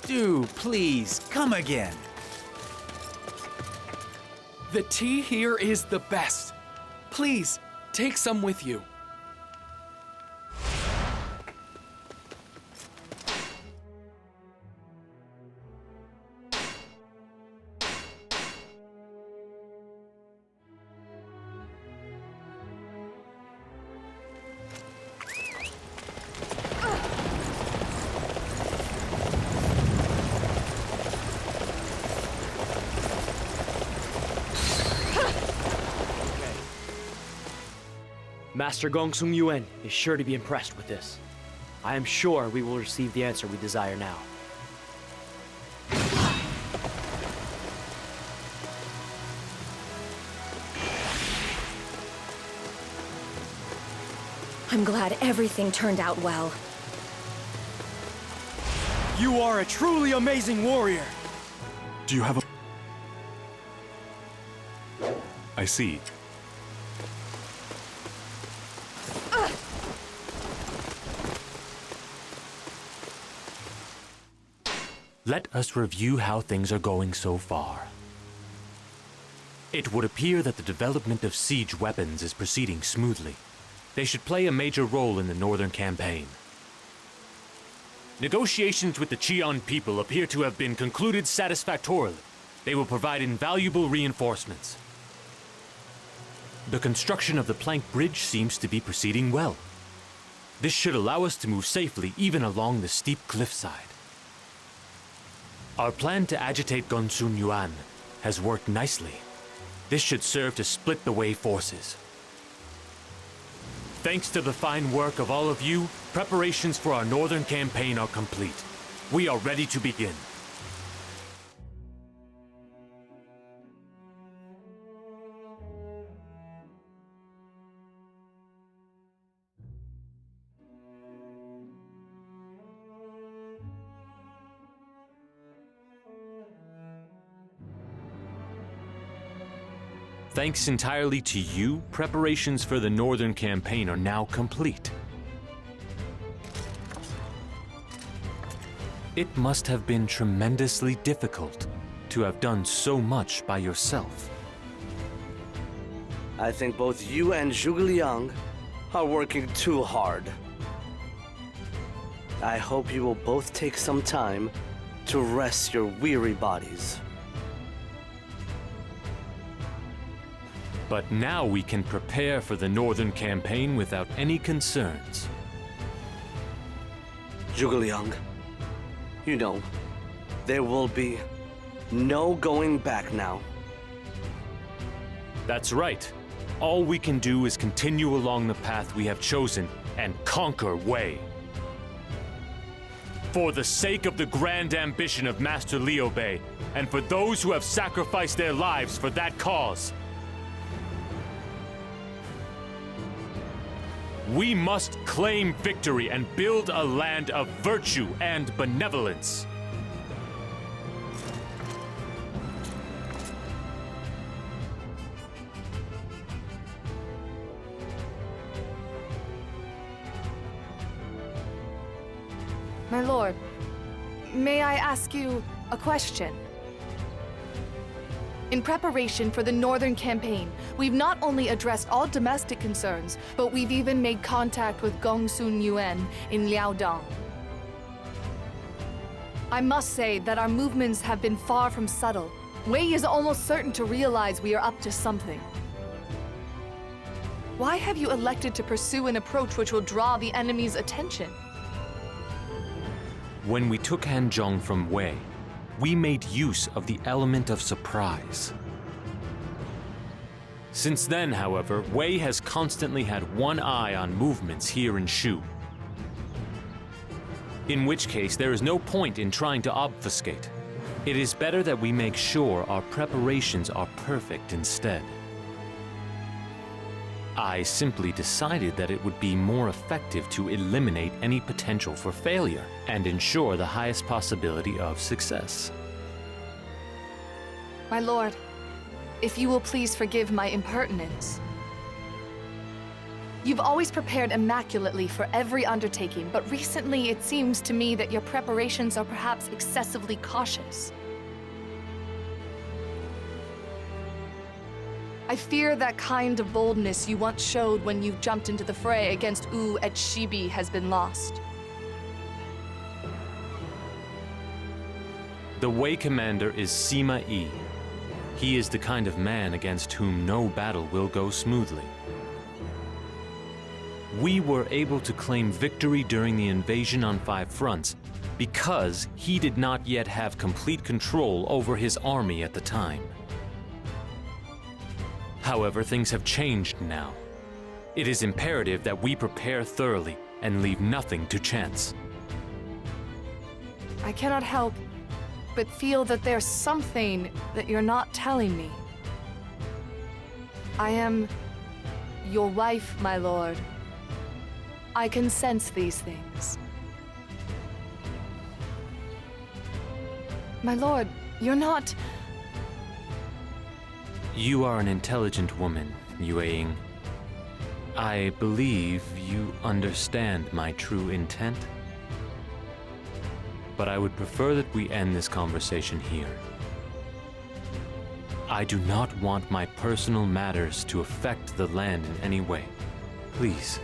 Do please come again. The tea here is the best. Please, take some with you. Master Gongsung Yuan is sure to be impressed with this. I am sure we will receive the answer we desire now. I'm glad everything turned out well. You are a truly amazing warrior! Do you have a... I see. Let us review how things are going so far. It would appear that the development of siege weapons is proceeding smoothly. They should play a major role in the Northern Campaign. Negotiations with the Qian people appear to have been concluded satisfactorily. They will provide invaluable reinforcements. The construction of the plank bridge seems to be proceeding well. This should allow us to move safely even along the steep cliffside. Our plan to agitate Gongsun Yuan has worked nicely. This should serve to split the Wei forces. Thanks to the fine work of all of you, preparations for our northern campaign are complete. We are ready to begin. Thanks entirely to you, preparations for the Northern Campaign are now complete. It must have been tremendously difficult to have done so much by yourself. I think both you and Zhuge Liang are working too hard. I hope you will both take some time to rest your weary bodies. But now we can prepare for the Northern Campaign without any concerns. Zhuge Liang, you know, there will be no going back now. That's right. All we can do is continue along the path we have chosen and conquer Wei. For the sake of the grand ambition of Master Liu Bei, and for those who have sacrificed their lives for that cause, we must claim victory and build a land of virtue and benevolence. My lord, may I ask you a question? In preparation for the Northern Campaign, we've not only addressed all domestic concerns, but we've even made contact with Gongsun Yuan in Liaodong. I must say that our movements have been far from subtle. Wei is almost certain to realize we are up to something. Why have you elected to pursue an approach which will draw the enemy's attention? When we took Hanzhong from Wei, we made use of the element of surprise. Since then, however, Wei has constantly had one eye on movements here in Shu. In which case, there is no point in trying to obfuscate. It is better that we make sure our preparations are perfect instead. I simply decided that it would be more effective to eliminate any potential for failure and ensure the highest possibility of success. My lord, if you will please forgive my impertinence. You've always prepared immaculately for every undertaking, but recently it seems to me that your preparations are perhaps excessively cautious. I fear that kind of boldness you once showed when you jumped into the fray against Wu at Shibi has been lost. The Wei commander is Sima Yi. He is the kind of man against whom no battle will go smoothly. We were able to claim victory during the invasion on 5 fronts because he did not yet have complete control over his army at the time. However, things have changed now. It is imperative that we prepare thoroughly and leave nothing to chance. I cannot help but feel that there's something that you're not telling me. I am your wife, my lord. I can sense these things. My lord, you're not... You are an intelligent woman, Yue Ying. I believe you understand my true intent. But I would prefer that we end this conversation here. I do not want my personal matters to affect the land in any way. Please.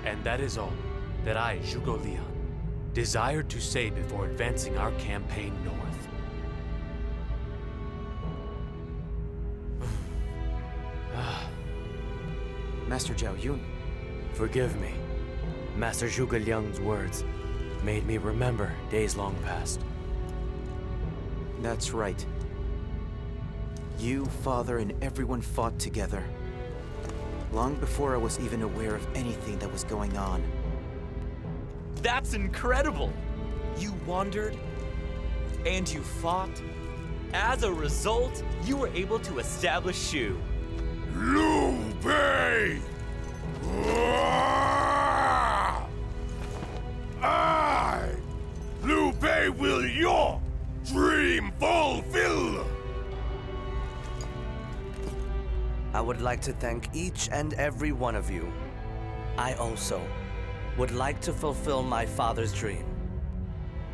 And that is all that I, Zhuge Liang, desired to say before advancing our campaign north. Master Zhao Yun. Forgive me. Master Zhuge Liang's words made me remember days long past. That's right. You, Father, and everyone fought together. long before I was even aware of anything that was going on. That's incredible! You wandered, and you fought. As a result, you were able to establish Shu. Liu Bei! I, Liu Bei, will your dream fulfill! I would like to thank each and every one of you. I also would like to fulfill my father's dream.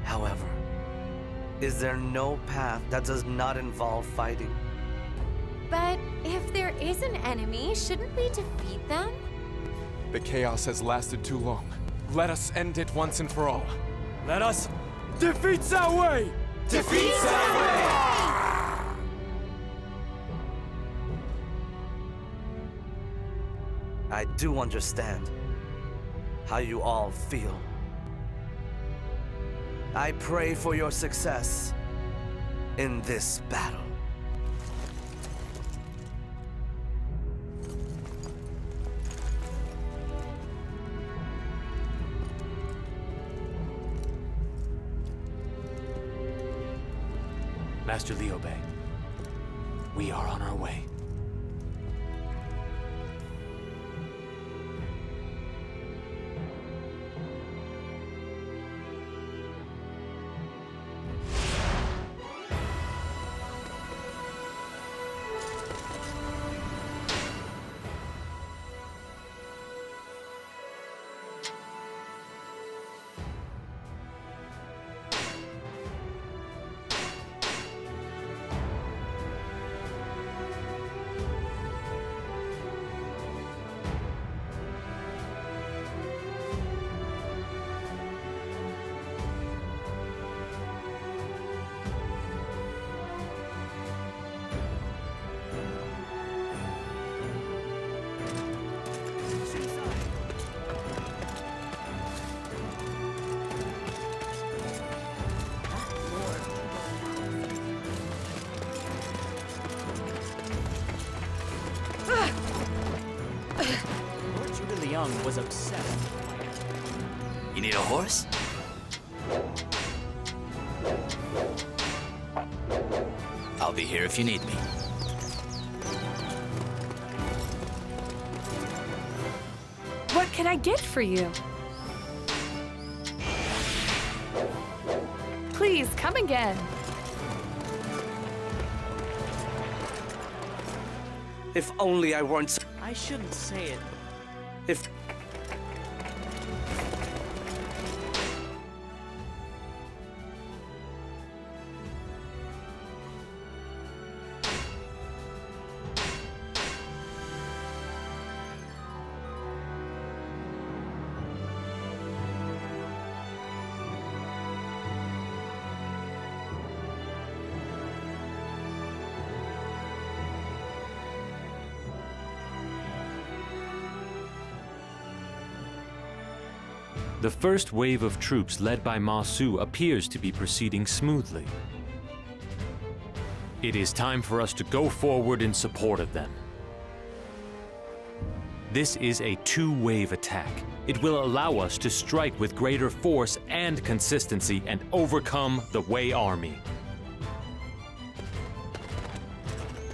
However, is there no path that does not involve fighting? But if there is an enemy, shouldn't we defeat them? The chaos has lasted too long. Let us end it once and for all. Let us defeat Cao Wei! Defeat Cao Wei! I do understand how you all feel. I pray for your success in this battle. Master Liu Bei, we are on our way. Young was obsessed. You need a horse? I'll be here if you need me. What can I get for you? Please, come again. If only I weren't so... I shouldn't say it. If... The first wave of troops led by Ma Su appears to be proceeding smoothly. It is time for us to go forward in support of them. This is a two-wave attack. It will allow us to strike with greater force and consistency and overcome the Wei army.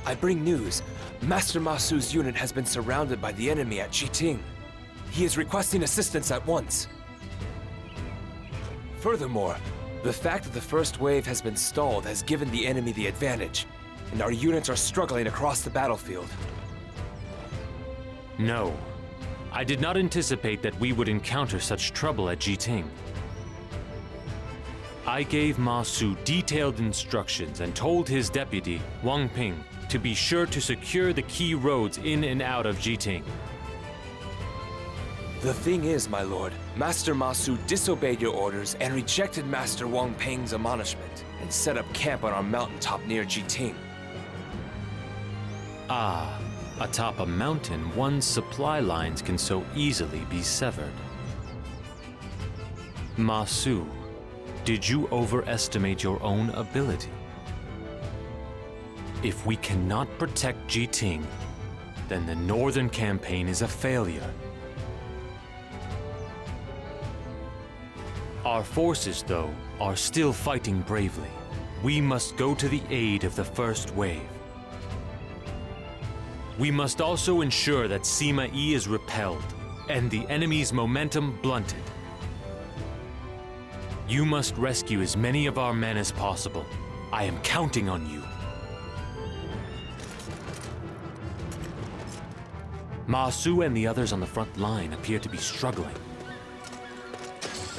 I bring news. Master Ma Su's unit has been surrounded by the enemy at Jiting. He is requesting assistance at once. Furthermore, the fact that the first wave has been stalled has given the enemy the advantage, and our units are struggling across the battlefield. No, I did not anticipate that we would encounter such trouble at Jiting. I gave Ma Su detailed instructions and told his deputy, Wang Ping, to be sure to secure the key roads in and out of Jiting. The thing is, my lord, Master Ma Su disobeyed your orders and rejected Master Wang Ping's admonishment and set up camp on our mountaintop near Jiting. Ah, atop a mountain, one's supply lines can so easily be severed. Ma Su, did you overestimate your own ability? If we cannot protect Jiting, then the northern campaign is a failure. Our forces, though, are still fighting bravely. We must go to the aid of the first wave. We must also ensure that Sima Yi is repelled and the enemy's momentum blunted. You must rescue as many of our men as possible. I am counting on you. Ma Su and the others on the front line appear to be struggling.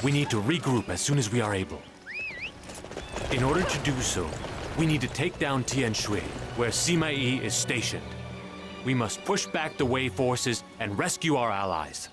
We need to regroup as soon as we are able. In order to do so, we need to take down Tianshui, where Sima Yi is stationed. We must push back the Wei forces and rescue our allies.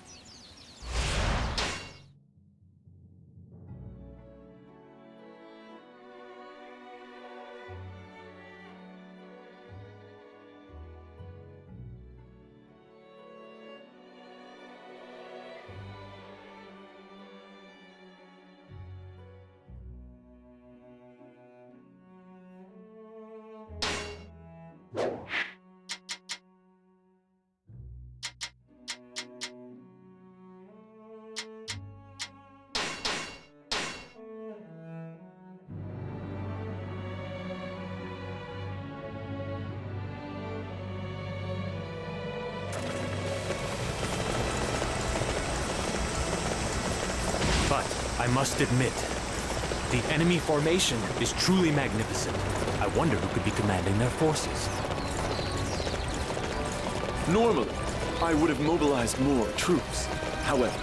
But I must admit, the enemy formation is truly magnificent. I wonder who could be commanding their forces. Normally, I would have mobilized more troops. However,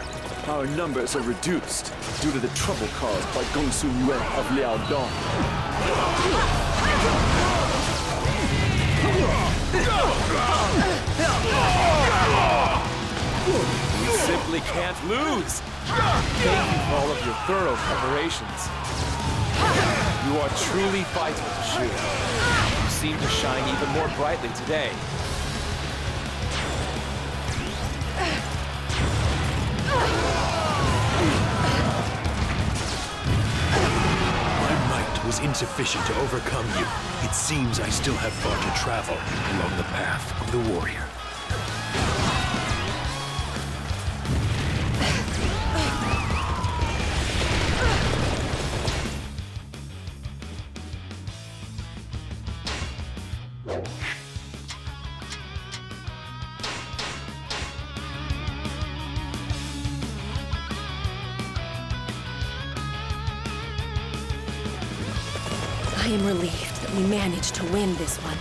our numbers are reduced due to the trouble caused by Gongsun Yuan of Liaodong. We simply can't lose! Thank you for all of your thorough preparations. You are truly vital to Shu. You seem to shine even more brightly today. My might was insufficient to overcome you. It seems I still have far to travel along the path of the warrior. I am relieved that we managed to win this one.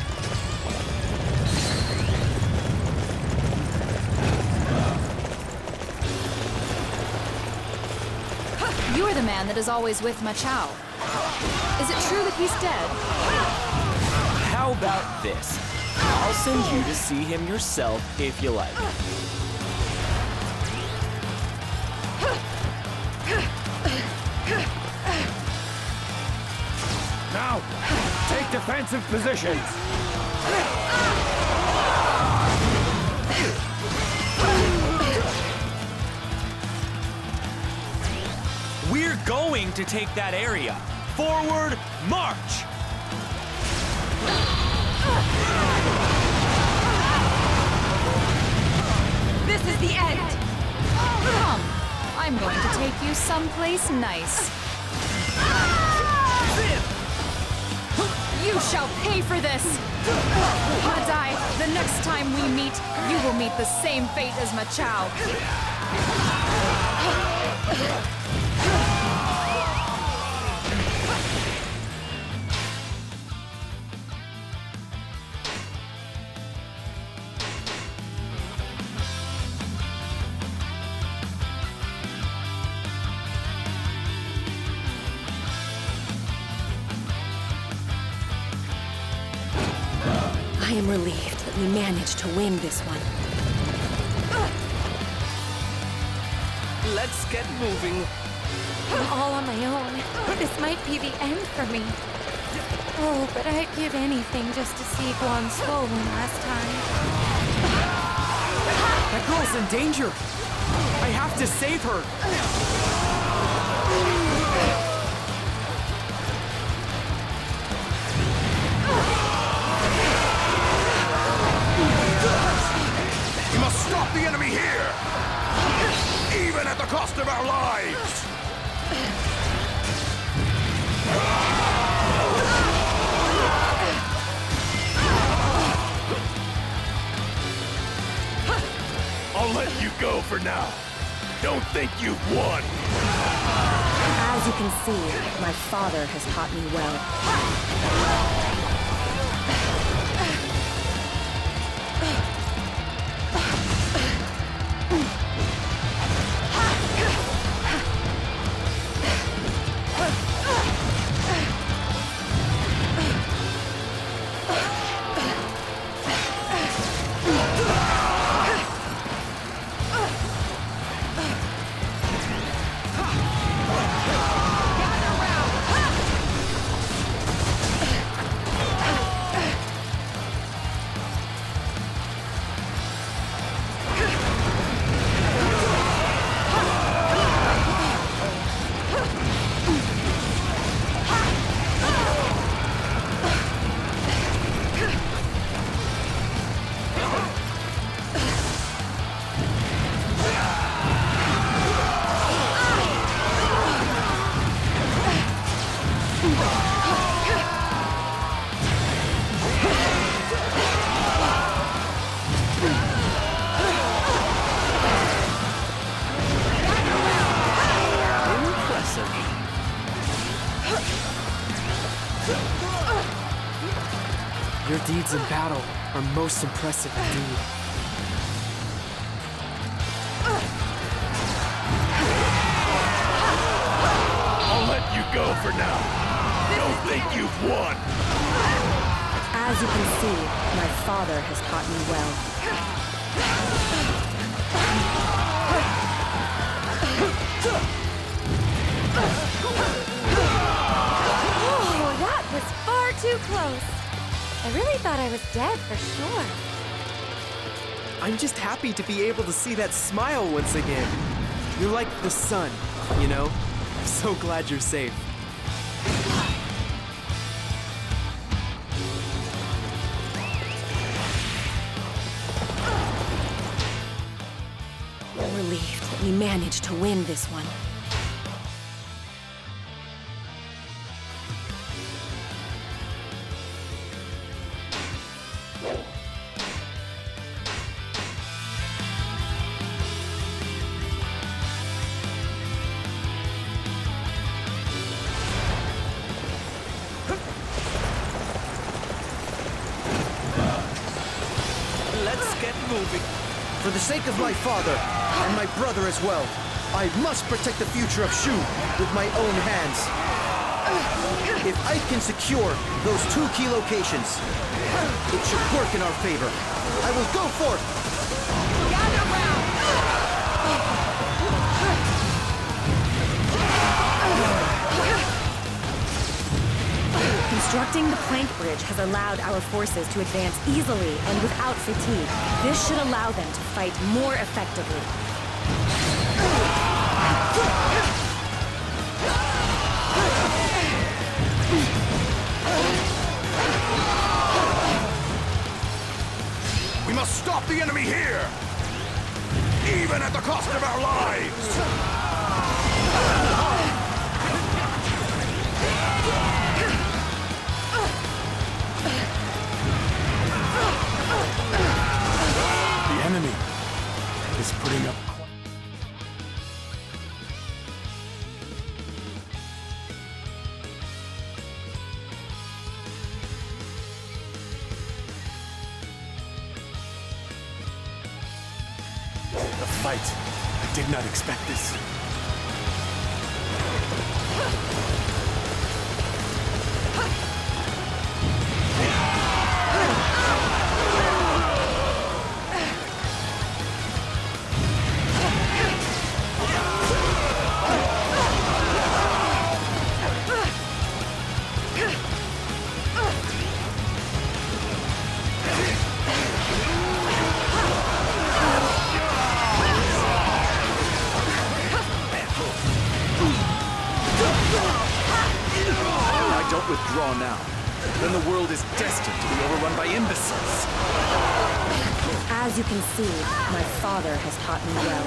You are the man that is always with Ma Chao. Is it true that he's dead? How about this? I'll send you to see him yourself if you like. Now, take defensive positions. We're going to take that area. Forward, march! This is the end! Come, I'm going to take you someplace nice. You shall pay for this! Madai, the next time we meet, you will meet the same fate as Ma Chao. I am relieved that we managed to win this one. Let's get moving. I'm all on my own. This might be the end for me. Oh, but I'd give anything just to see Guan Suo one last time. That girl's in danger! I have to save her! cost of our lives! I'll let you go for now. Don't think you've won. As you can see, my father has taught me well. Your deeds in battle are most impressive indeed. I'll let you go for now. Don't think you've won. As you can see, my father has taught me well. Oh, that was far too close. I really thought I was dead for sure. I'm just happy to be able to see that smile once again. You're like the sun, you know? I'm so glad you're safe. I'm relieved that we managed to win this one. Let's get moving. For the sake of my father, and my brother as well, I must protect the future of Shu with my own hands. If I can secure those 2 key locations, it should work in our favor. I will go forth! Gather round! Constructing the plank bridge has allowed our forces to advance easily and without fatigue. This should allow them to fight more effectively. We must stop the enemy here! Even at the cost of our lives! The enemy is putting up. The fight. I did not expect this. Don't withdraw now. Then the world is destined to be overrun by imbeciles. As you can see, my father has taught me well.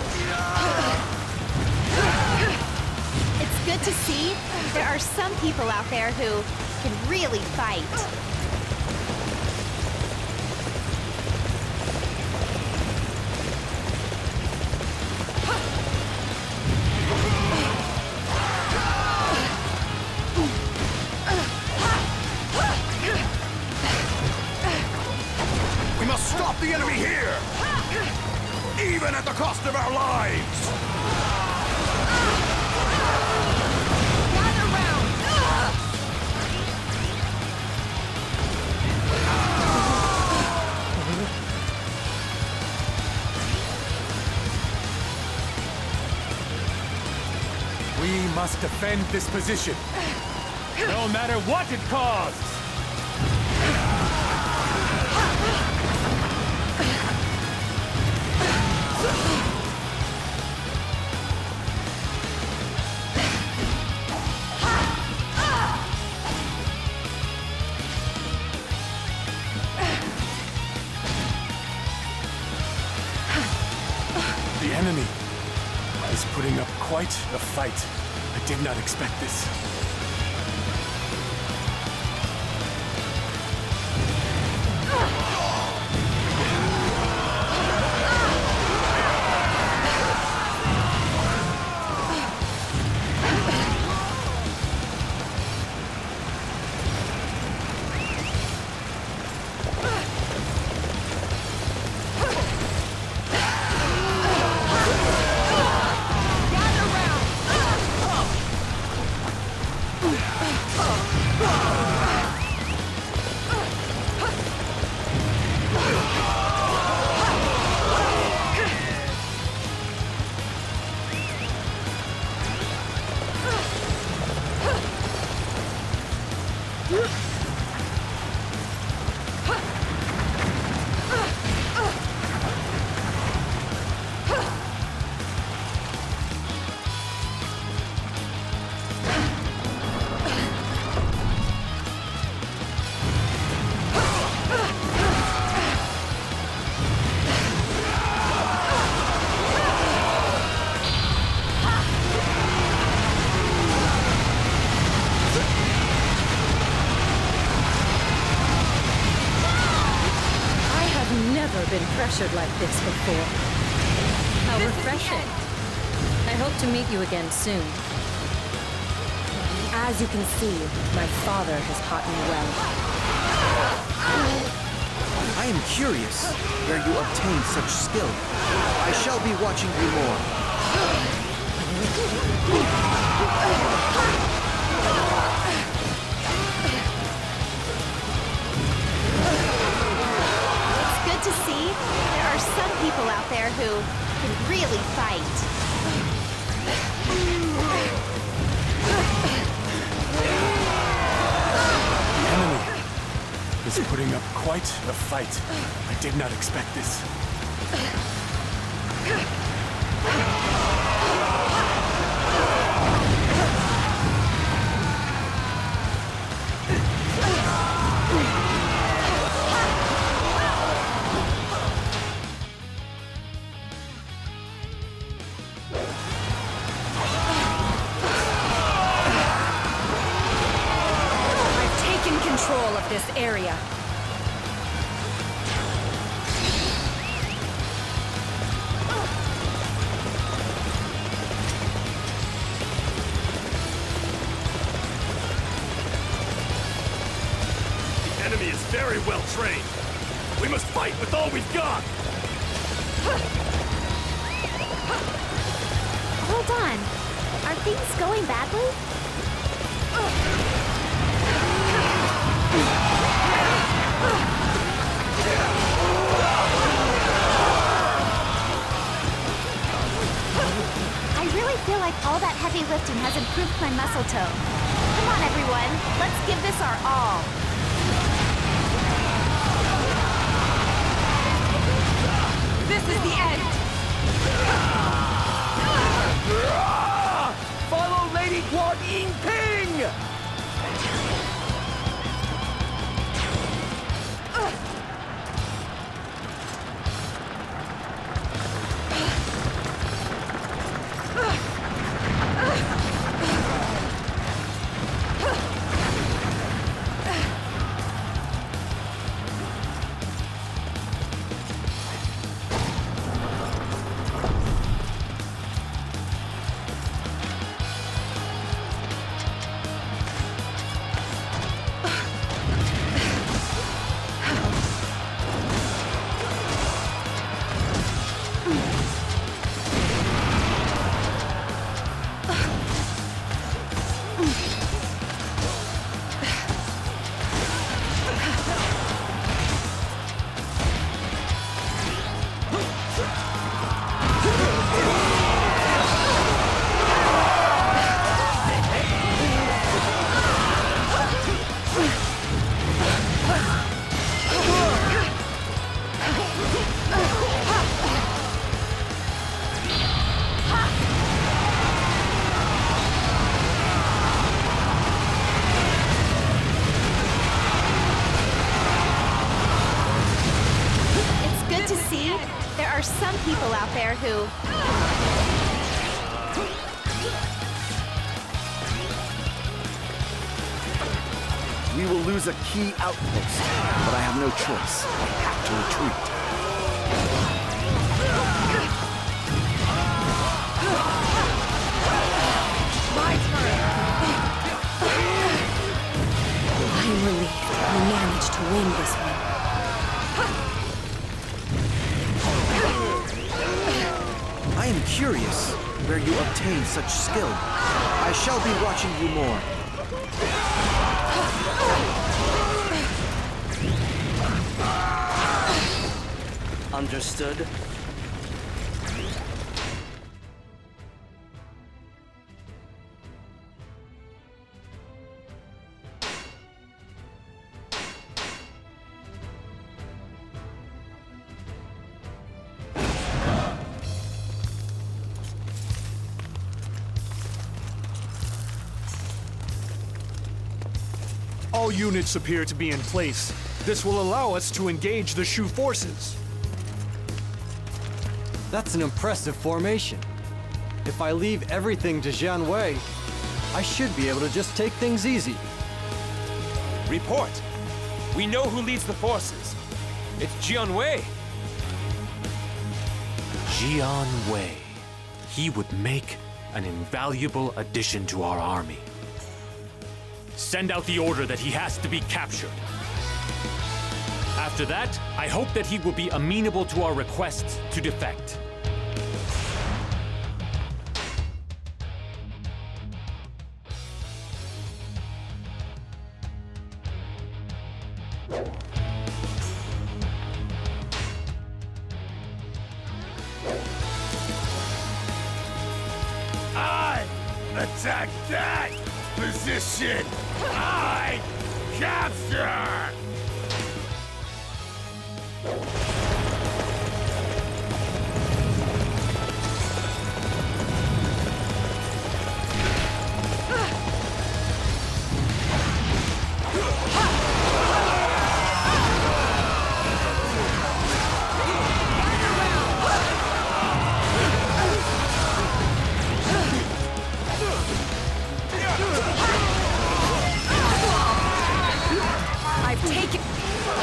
It's good to see there are some people out there who can really fight. We must stop the enemy here! Even at the cost of our lives! Gather round! We must defend this position, no matter what it costs! The enemy is putting up quite a fight. I did not expect this. Been pressured like this before. How refreshing. I hope to meet you again soon. As you can see, my father has taught me well. I am curious where you obtained such skill. I shall be watching you more. To see, there are some people out there who can really fight. The enemy is putting up quite a fight. I did not expect this. Control of this area. The enemy is very well trained. We must fight with all we've got! Hold on. Are things going badly? I really feel like all that heavy lifting has improved my muscle tone. Come on, everyone. Let's give this our all. This is the end! Follow Lady Guan Yingping! are some people out there who... We will lose a key outpost, but I have no choice. I have to retreat. My turn! I'm relieved we managed to win this one. I am curious where you obtain such skill. I shall be watching you more. Understood? All units appear to be in place. This will allow us to engage the Shu forces. That's an impressive formation. If I leave everything to Jian Wei, I should be able to just take things easy. Report! We know who leads the forces. It's Jian Wei. Jian Wei. He would make an invaluable addition to our army. Send out the order that he has to be captured. After that, I hope that he will be amenable to our request to defect. I attack that position. I capture.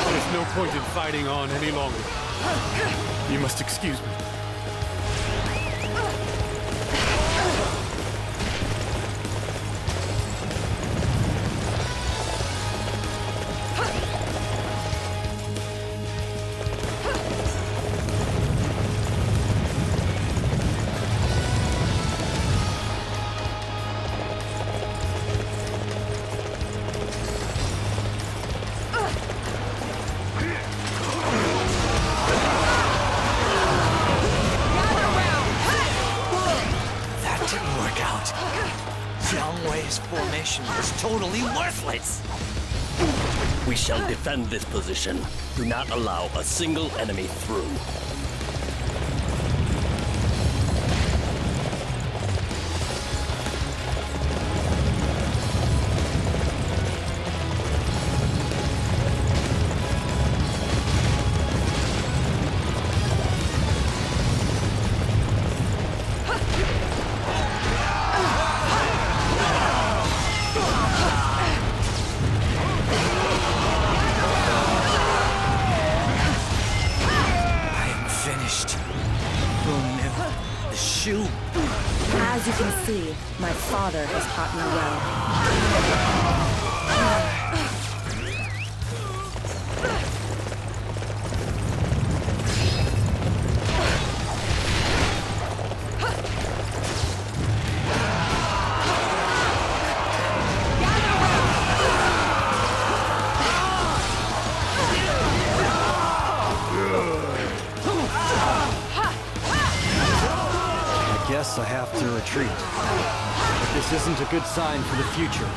There's no point in fighting on any longer. You must excuse me. Formation was totally worthless! We shall defend this position. Do not allow a single enemy through. As you can see, my father has taught me well. Guess I have to retreat. But this isn't a good sign for the future.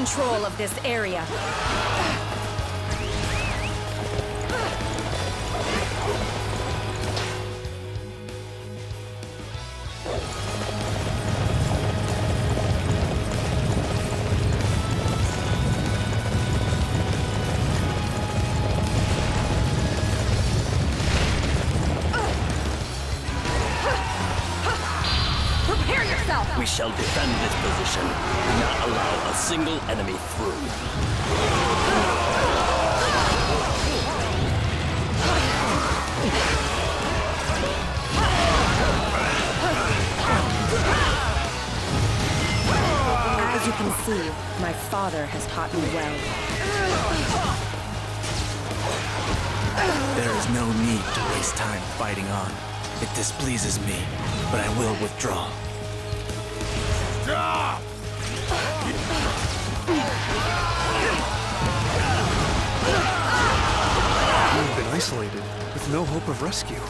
control of this area. Prepare yourself! We shall defend this position. Do not allow a single enemy through. As you can see, my father has taught me well. There is no need to waste time fighting on. It displeases me, but I will withdraw. Stop! We've been isolated, with no hope of rescue.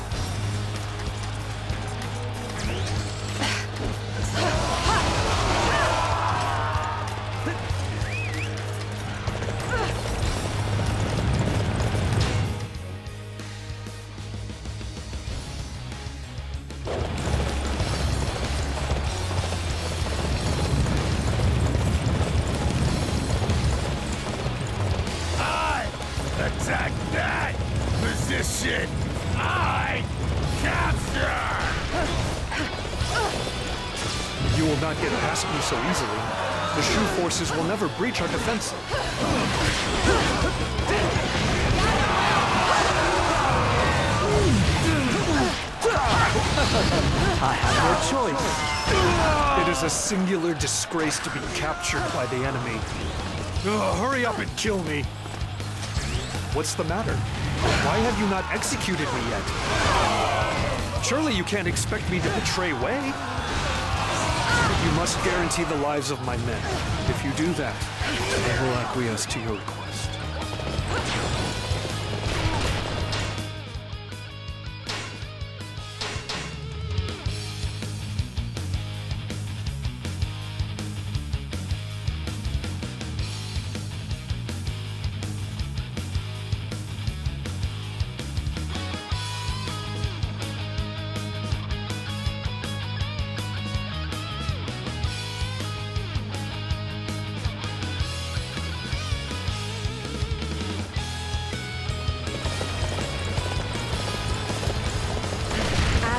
Attack that position! I capture! You will not get past me so easily. The Shu forces will never breach our defense. I have no choice. It is a singular disgrace to be captured by the enemy. Hurry up and kill me. What's the matter? Why have you not executed me yet? Surely you can't expect me to betray Wei? You must guarantee the lives of my men. If you do that, I will acquiesce to your request.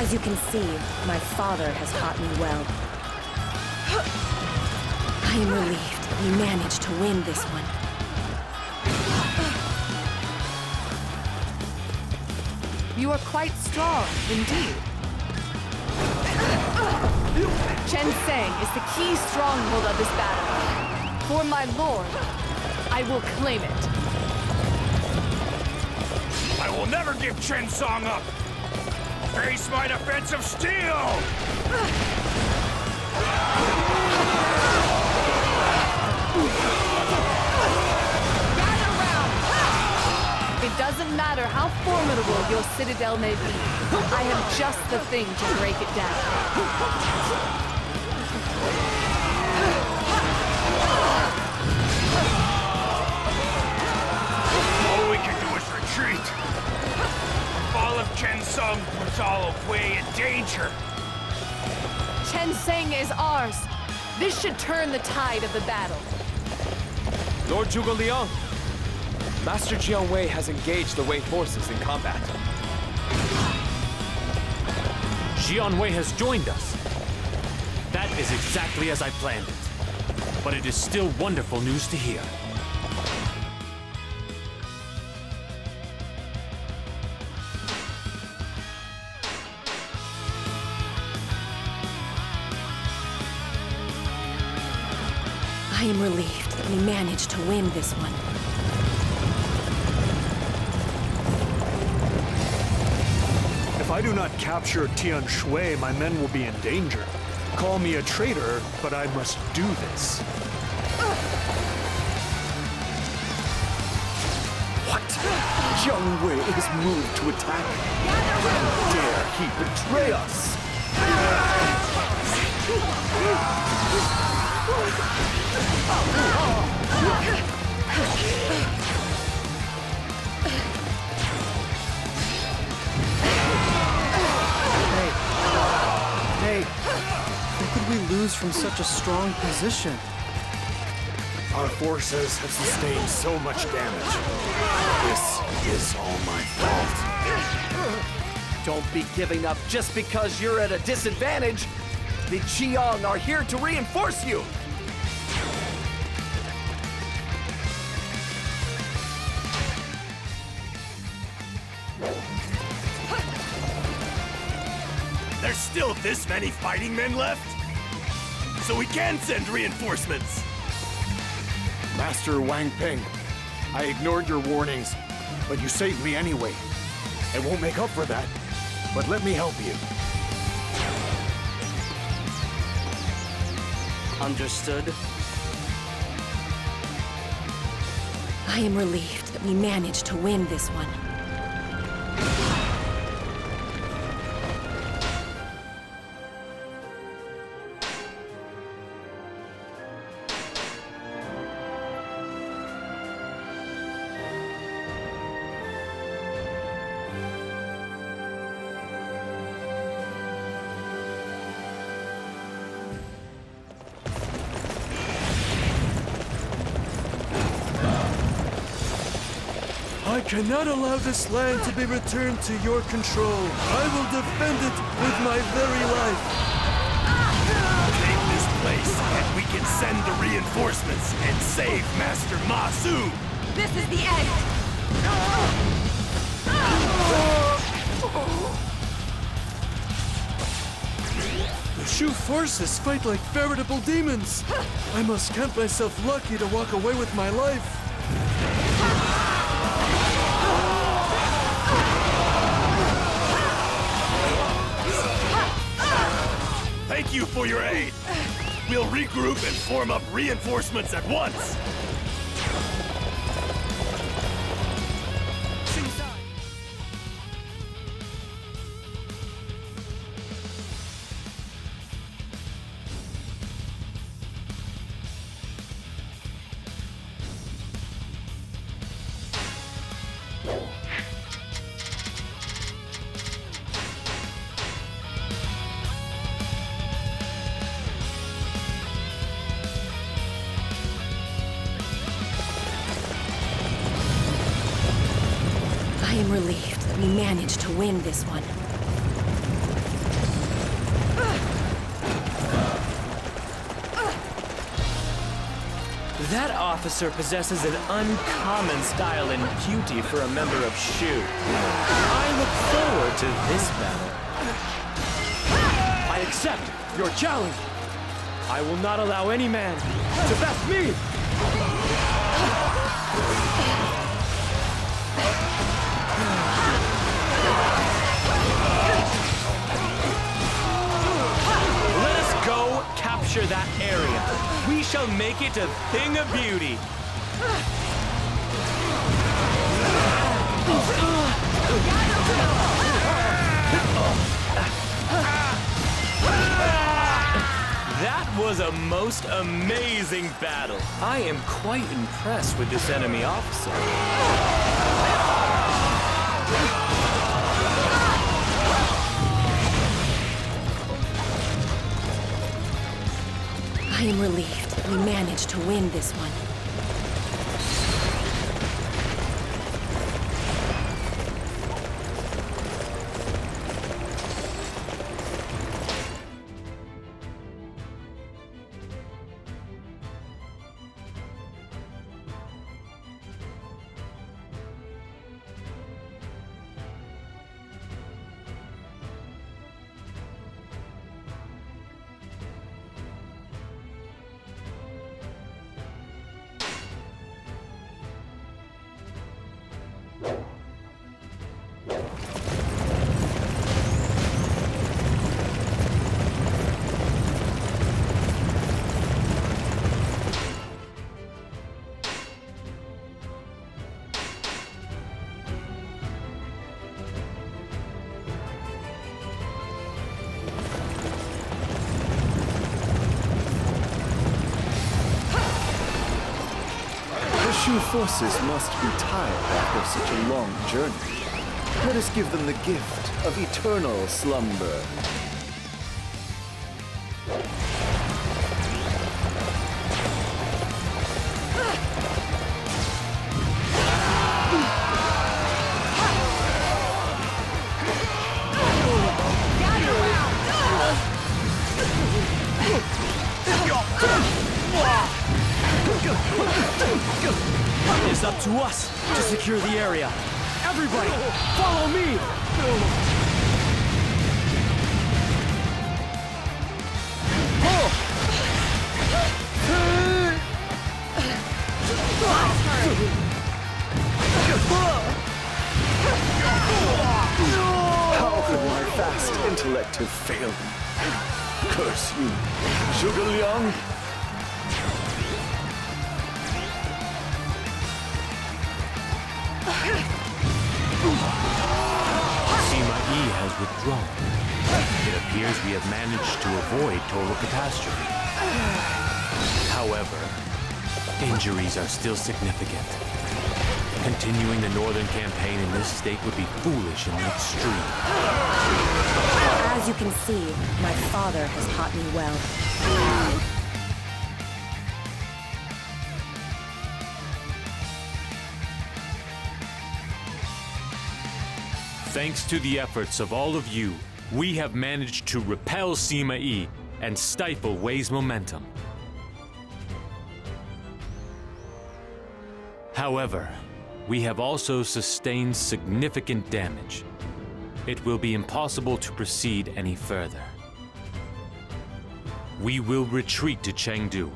As you can see, my father has taught me well. I am relieved we managed to win this one. You are quite strong, indeed. Chen Sang is the key stronghold of this battle. For my lord, I will claim it. I will never give Chen Song up! Face my defensive steel! Gather round! It doesn't matter how formidable your citadel may be. I have just the thing to break it down. All we can do is retreat. All of Chen Sung puts all of Wei in danger. Chen Sang is ours. This should turn the tide of the battle. Lord Zhuge Liang, Master Jiang Wei has engaged the Wei forces in combat. Jian Wei has joined us. That is exactly as I planned it. But it is still wonderful news to hear. I am relieved that we managed to win this one. If I do not capture Tian Shui, my men will be in danger. Call me a traitor, but I must do this. What? Jiang Wei is moved to attack. How dare he betray us? Hey, how could we lose from such a strong position? Our forces have sustained so much damage. This is all my fault. Don't be giving up just because you're at a disadvantage. The Qiang are here to reinforce you. There's still this many fighting men left? So we can send reinforcements! Master Wang Ping, I ignored your warnings, but you saved me anyway. I won't make up for that, but let me help you. Understood? I am relieved that we managed to win this one. I cannot allow this land to be returned to your control. I will defend it with my very life. Take this place, and we can send the reinforcements and save Master Ma Su! This is the end! The Shu forces fight like veritable demons. I must count myself lucky to walk away with my life. Thank you for your aid! We'll regroup and form up reinforcements at once! I am relieved that we managed to win this one. That officer possesses an uncommon style and beauty for a member of Shu. I look forward to this battle. I accept your challenge. I will not allow any man to best me. Let us go capture that area. We shall make it a thing of beauty. That was a most amazing battle. I am quite impressed with this enemy officer. I am relieved that we managed to win this one. Shu forces must be tired after such a long journey. Let us give them the gift of eternal slumber. It's up to us to secure the area. Everybody, follow me! How could my vast intellect have failed me? Curse you, Zhuge Liang! Sima Yi has withdrawn. It appears we have managed to avoid total catastrophe. However, injuries are still significant. Continuing the northern campaign in this state would be foolish in the extreme. As you can see, my father has taught me well. Thanks to the efforts of all of you, we have managed to repel Sima Yi and stifle Wei's momentum. However, we have also sustained significant damage. It will be impossible to proceed any further. We will retreat to Chengdu.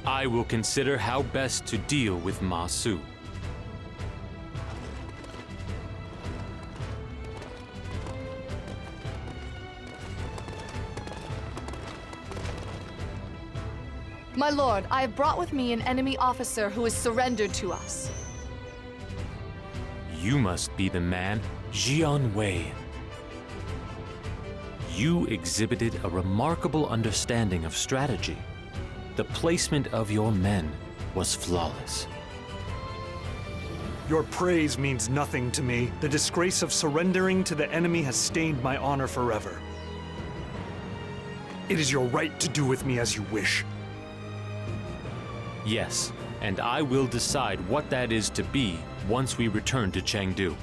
I will consider how best to deal with Ma Su. My lord, I have brought with me an enemy officer who has surrendered to us. You must be the man, Jian Wei. You exhibited a remarkable understanding of strategy. The placement of your men was flawless. Your praise means nothing to me. The disgrace of surrendering to the enemy has stained my honor forever. It is your right to do with me as you wish. Yes, and I will decide what that is to be once we return to Chengdu.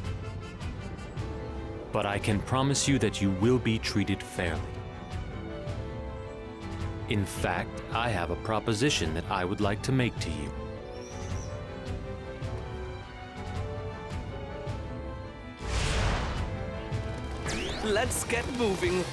But I can promise you that you will be treated fairly. In fact, I have a proposition that I would like to make to you. Let's get moving.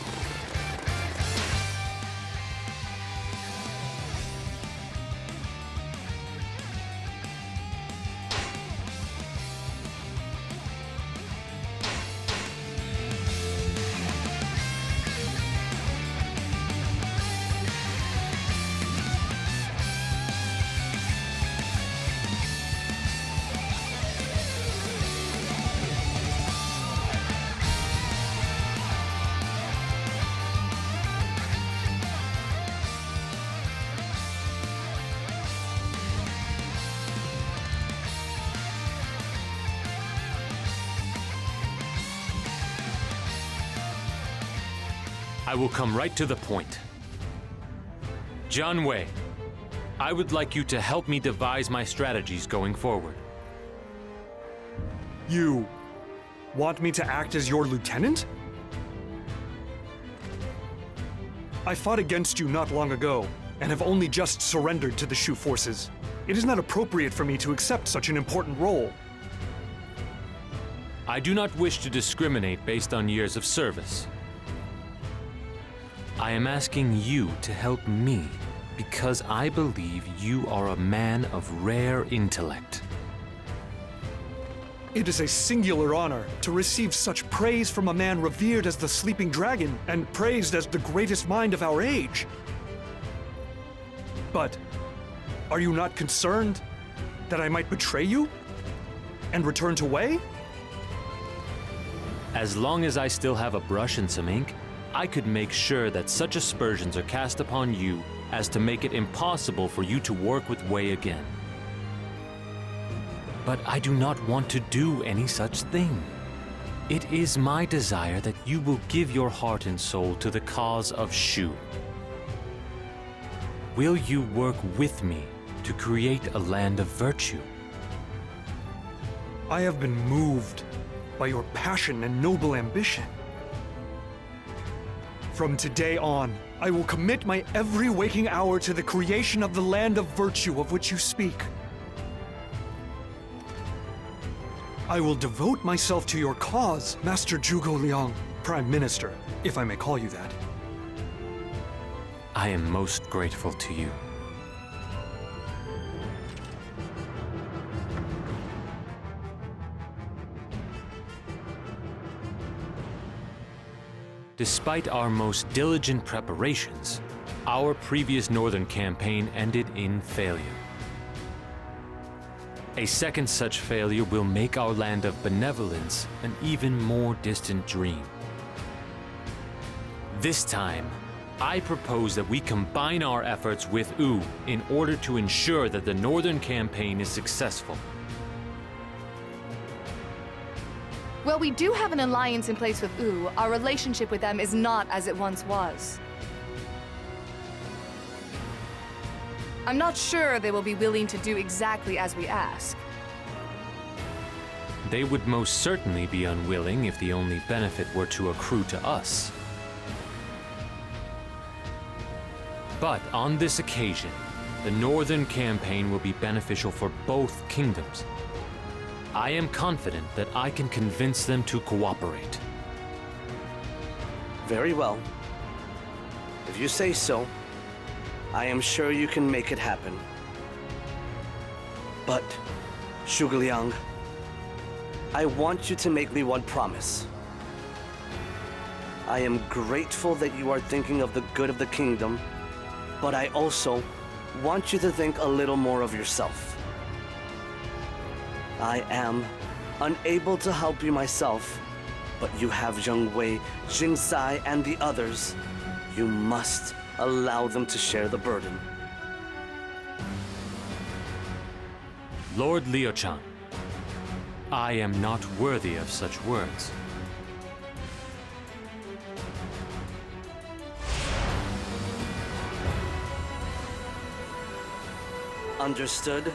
I will come right to the point. Jian Wei, I would like you to help me devise my strategies going forward. You want me to act as your lieutenant? I fought against you not long ago, and have only just surrendered to the Shu forces. It is not appropriate for me to accept such an important role. I do not wish to discriminate based on years of service. I am asking you to help me because I believe you are a man of rare intellect. It is a singular honor to receive such praise from a man revered as the Sleeping Dragon and praised as the greatest mind of our age. But are you not concerned that I might betray you and return to Wei? As long as I still have a brush and some ink, I could make sure that such aspersions are cast upon you as to make it impossible for you to work with Wei again. But I do not want to do any such thing. It is my desire that you will give your heart and soul to the cause of Shu. Will you work with me to create a land of virtue? I have been moved by your passion and noble ambition. From today on, I will commit my every waking hour to the creation of the land of virtue of which you speak. I will devote myself to your cause, Master Zhuge Liang, Prime Minister, if I may call you that. I am most grateful to you. Despite our most diligent preparations, our previous northern campaign ended in failure. A second such failure will make our land of benevolence an even more distant dream. This time, I propose that we combine our efforts with Wu in order to ensure that the northern campaign is successful. While we do have an alliance in place with Wu, our relationship with them is not as it once was. I'm not sure they will be willing to do exactly as we ask. They would most certainly be unwilling if the only benefit were to accrue to us. But on this occasion, the northern campaign will be beneficial for both kingdoms. I am confident that I can convince them to cooperate. Very well. If you say so, I am sure you can make it happen. But, Zhuge Liang, I want you to make me one promise. I am grateful that you are thinking of the good of the kingdom, but I also want you to think a little more of yourself. I am unable to help you myself, but you have Zheng Wei, Jing Sai, and the others. You must allow them to share the burden. Lord Liu-chan, I am not worthy of such words. Understood?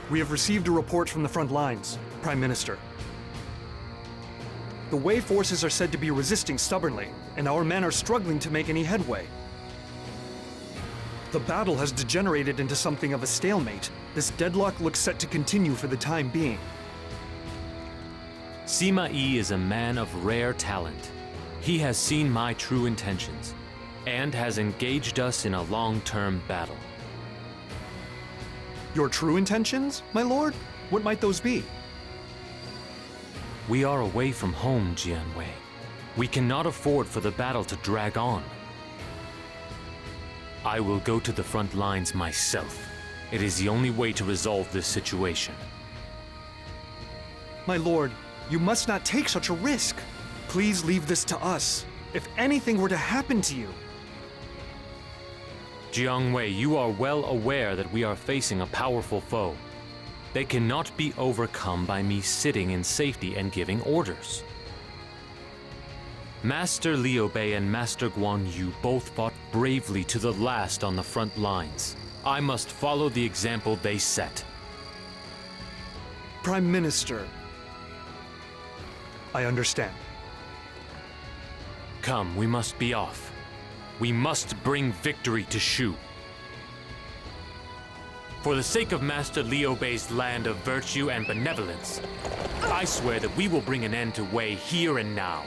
We have received a report from the front lines, Prime Minister. The Wei forces are said to be resisting stubbornly, and our men are struggling to make any headway. The battle has degenerated into something of a stalemate. This deadlock looks set to continue for the time being. Sima Yi is a man of rare talent. He has seen my true intentions, and has engaged us in a long-term battle. Your true intentions, my lord? What might those be? We are away from home, Jianwei. We cannot afford for the battle to drag on. I will go to the front lines myself. It is the only way to resolve this situation. My lord, you must not take such a risk. Please leave this to us. If anything were to happen to you. Jiangwei, you are well aware that we are facing a powerful foe. They cannot be overcome by me sitting in safety and giving orders. Master Liu Bei and Master Guan Yu both fought bravely to the last on the front lines. I must follow the example they set. Prime Minister, I understand. Come, we must be off. We must bring victory to Shu. For the sake of Master Liu Bei's land of virtue and benevolence, I swear that we will bring an end to Wei here and now.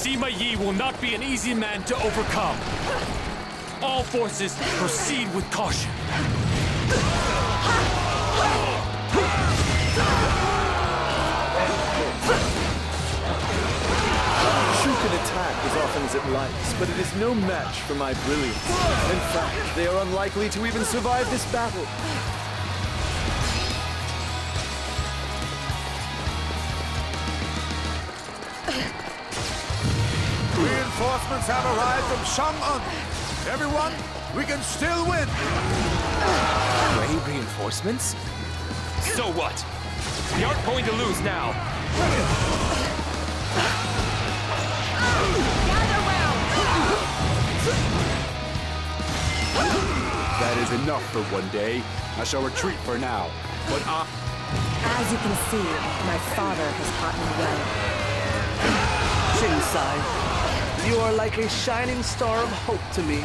Sima Yi will not be an easy man to overcome. All forces proceed with caution. Shu can attack as often as it likes, but it is no match for my brilliance. In fact, they are unlikely to even survive this battle. Reinforcements have arrived from Chang'an. Everyone, we can still win. Wei reinforcements? So what? We aren't going to lose now. That is enough for one day. I shall retreat for now. But As you can see, my father has taught me well. Xing, you are like a shining star of hope to me.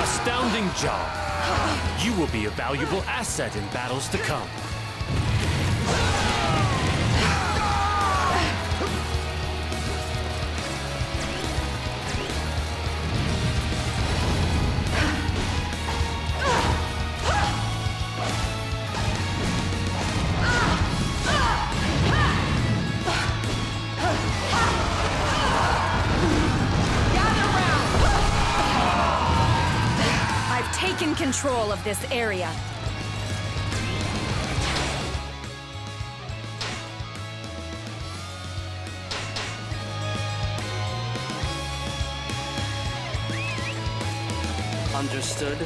Astounding job. You will be a valuable asset in battles to come. Taken control of this area. Understood.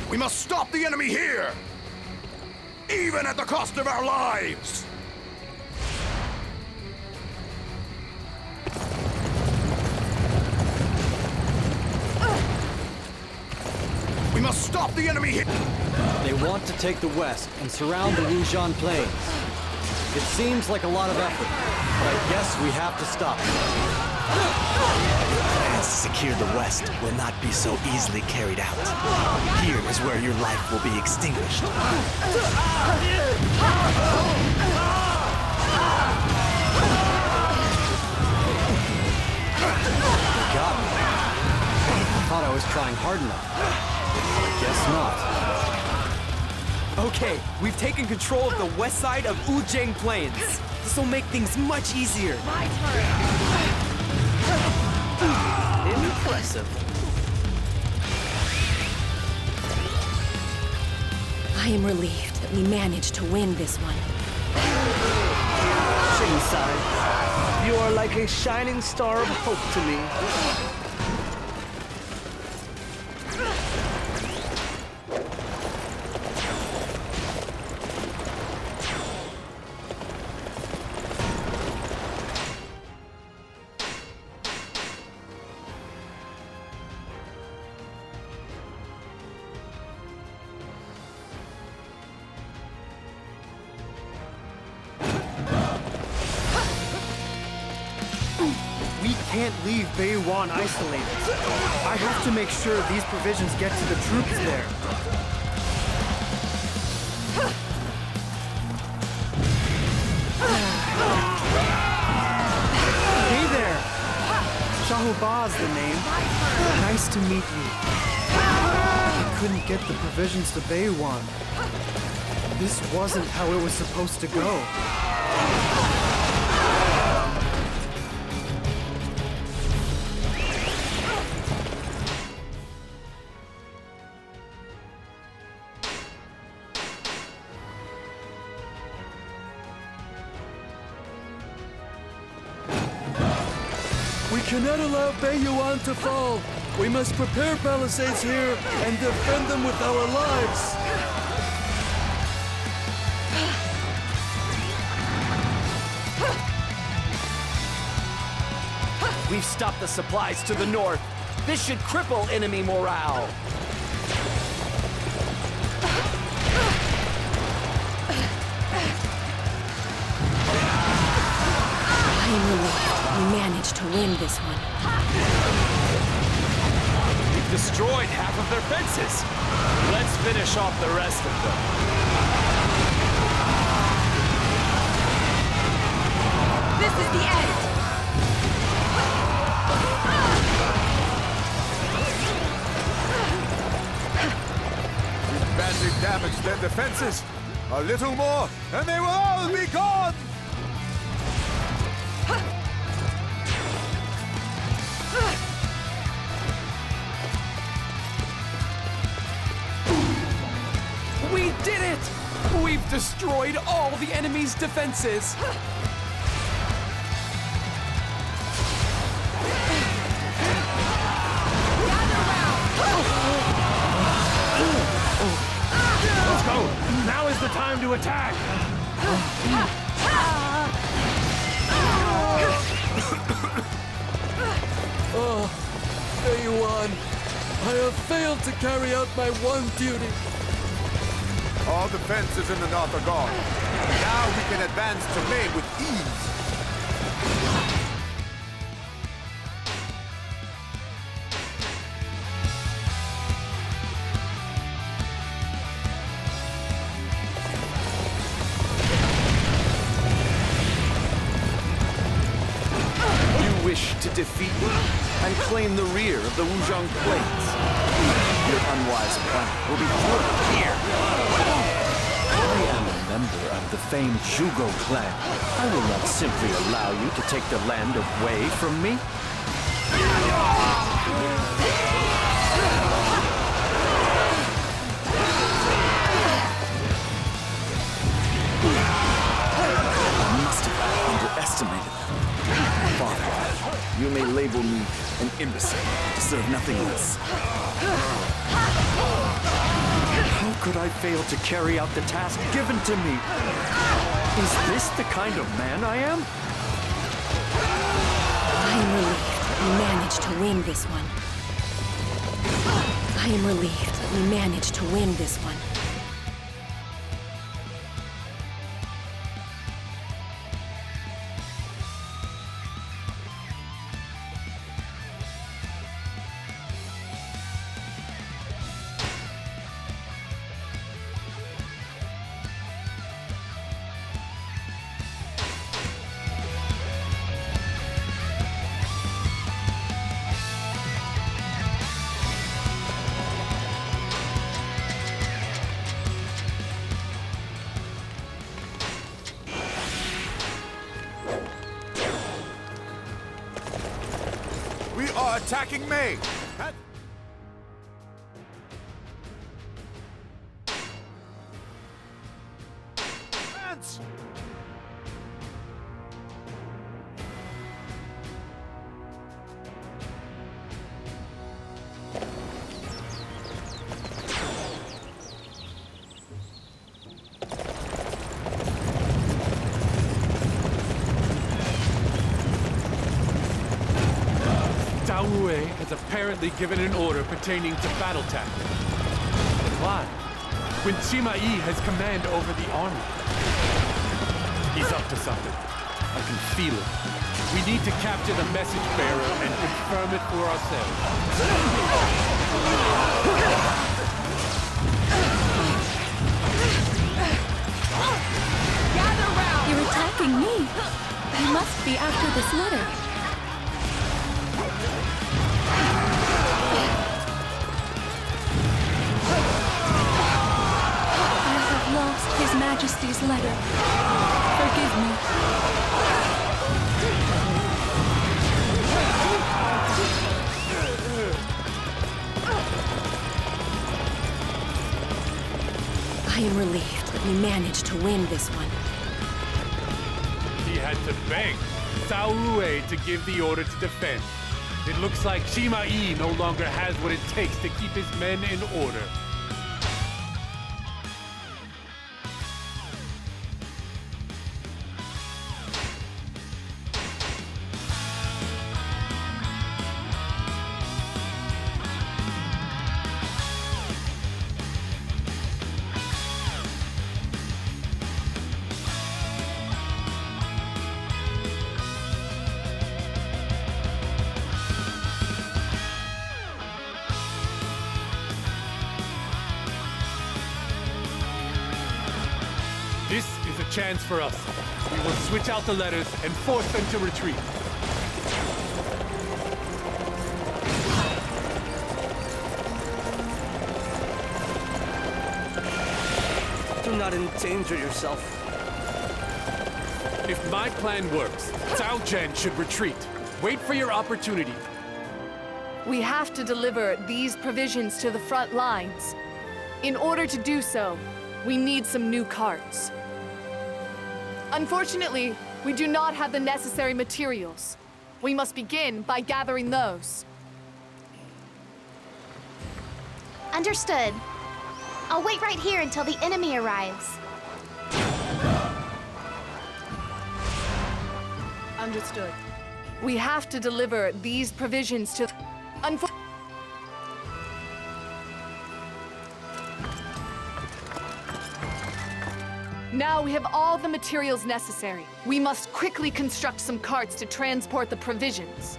We must stop the enemy here, even at the cost of our lives. We must stop the enemy here. They want to take the west and surround the Wuzhan plains. It seems like a lot of effort, but I guess we have to stop them. Plans to secure the west will not be so easily carried out. Here is where your life will be extinguished. They got me. I thought I was trying hard enough. I guess not. Okay, we've taken control of the west side of Ujing Plains. This will make things much easier. My turn. Impressive. I am relieved that we managed to win this one. Xing, you are like a shining star of hope to me. We can't leave Baiyuan isolated. I have to make sure these provisions get to the troops there. Hey there! Shahubaz's the name. Nice to meet you. I couldn't get the provisions to Baiyuan. This wasn't how it was supposed to go. We cannot allow Baiyuan to fall. We must prepare palisades here and defend them with our lives. We've stopped the supplies to the north. This should cripple enemy morale. I am relieved we managed to win this one. We've destroyed half of their fences. Let's finish off the rest of them. This is the end! We've badly damaged their defenses. A little more, and they will all be gone! We did it! We've destroyed all the enemy's defenses. Let's go! Now is the time to attack! Oh, Baiyuan, I have failed to carry out my one duty. All defenses in the north are gone. Now we can advance to Mei with ease. You wish to defeat me and claim the rear of the Wuzhong Plains. Your unwise plan will be thwarted here. I am a member of the famed Zhugo clan. I will not simply allow you to take the land of Wei from me. I must have underestimated them. Father, you may label me an imbecile. I deserve nothing less. How could I fail to carry out the task given to me? Is this the kind of man I am? I am relieved we managed to win this one. I am relieved we managed to win this one. attacking me! Hands! Wu has apparently given an order pertaining to battle tactics. But why? When Sima Yi has command over the army. He's up to something. I can feel it. We need to capture the message bearer and confirm it for ourselves. Gather round! You're attacking me. You must be after this letter. Lost His Majesty's letter. Forgive me. I am relieved that we managed to win this one. He had to beg Cao Rui to give the order to defend. It looks like Sima Yi no longer has what it takes to keep his men in order. This is a chance for us. We will switch out the letters and force them to retreat. Do not endanger yourself. If my plan works, Cao Zhen should retreat. Wait for your opportunity. We have to deliver these provisions to the front lines. In order to do so, we need some new carts. Unfortunately, we do not have the necessary materials. We must begin by gathering those. Understood. I'll wait right here until the enemy arrives. Understood. We have to deliver these provisions to... Now we have all the materials necessary. We must quickly construct some carts to transport the provisions.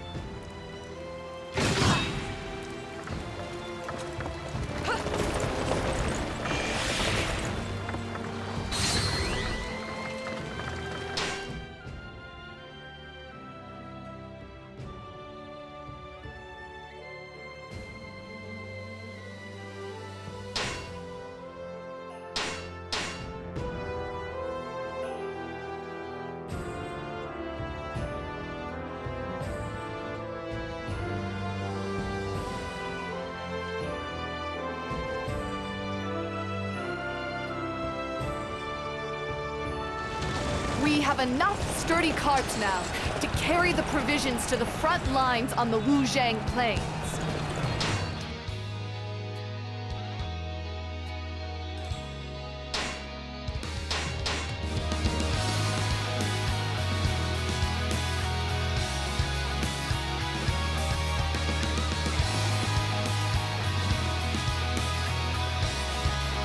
We have enough sturdy carts now to carry the provisions to the front lines on the Lujiang Plains.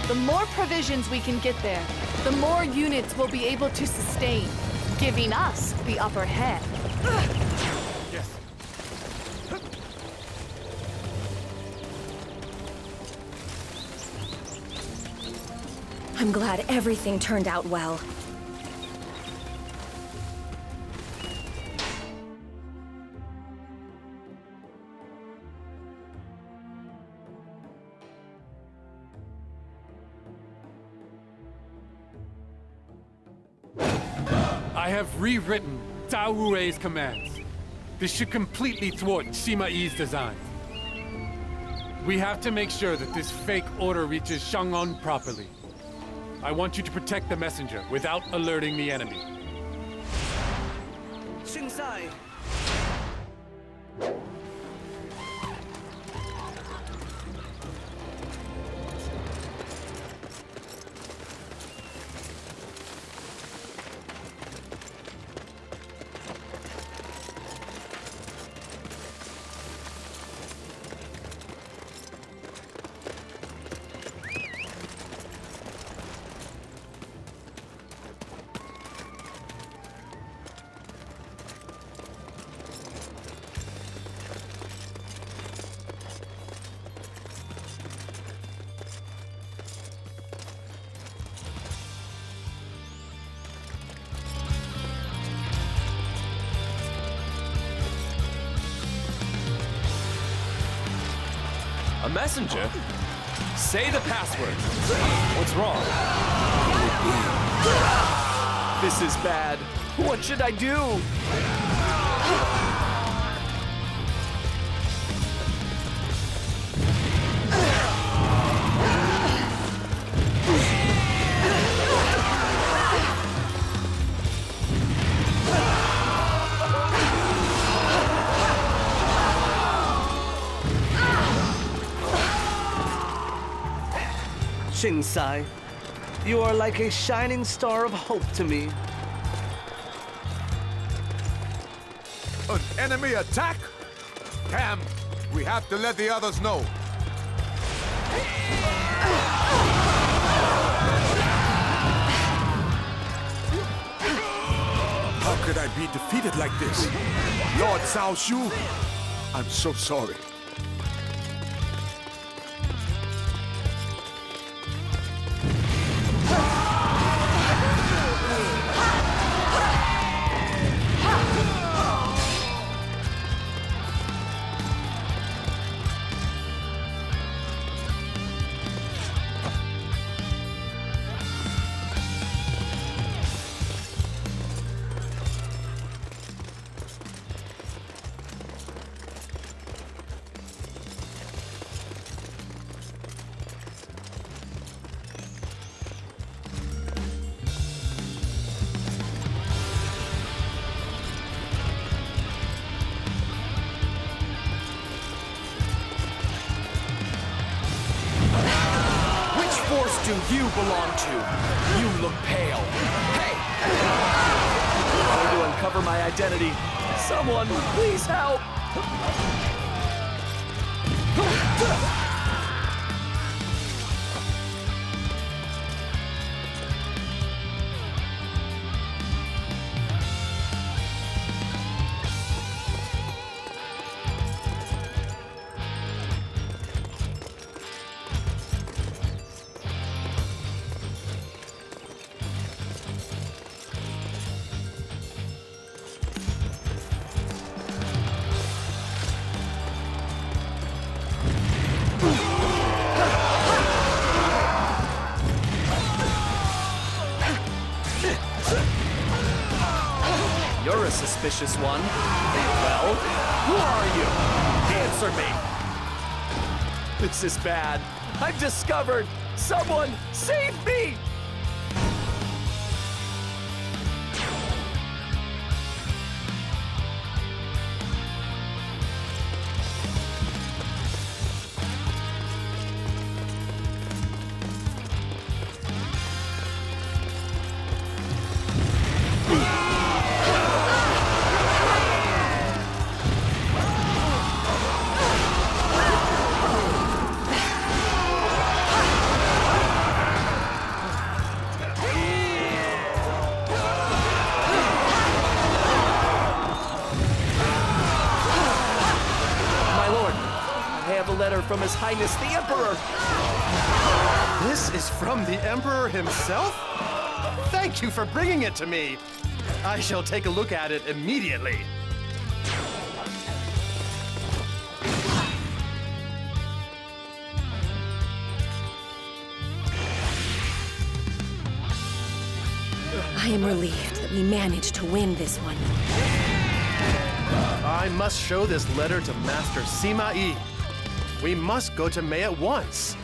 The more provisions we can get there, the more units we'll be able to sustain, giving us the upper hand. Yes. I'm glad everything turned out well. I have rewritten Cao Rui's commands. This should completely thwart Sima Yi's design. We have to make sure that this fake order reaches Chang'an properly. I want you to protect the messenger without alerting the enemy. Xing. A messenger? Say the password. What's wrong? This is bad. What should I do? Xing, you are like a shining star of hope to me. An enemy attack? Damn, we have to let the others know. How could I be defeated like this? Lord Cao Shu, I'm so sorry. Do you belong to? You look pale. Hey! I'm going to uncover my identity. Someone, please help! You're a suspicious one. Well, who are you? Answer me. This is bad. I've discovered. Someone save me! From His Highness the Emperor! This is from the Emperor himself? Thank you for bringing it to me! I shall take a look at it immediately. I am relieved that we managed to win this one. I must show this letter to Master Sima Yi. We must go to Mei at once.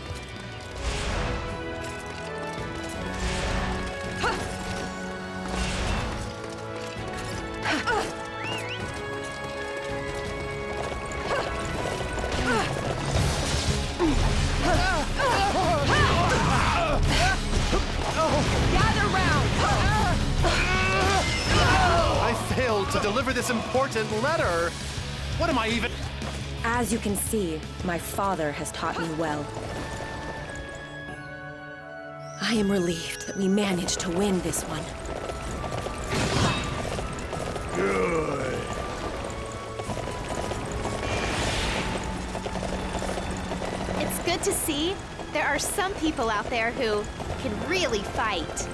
Gather round! I failed to deliver this important letter. What am I even... As you can see, my father has taught me well. I am relieved that we managed to win this one. Good. It's good to see there are some people out there who can really fight.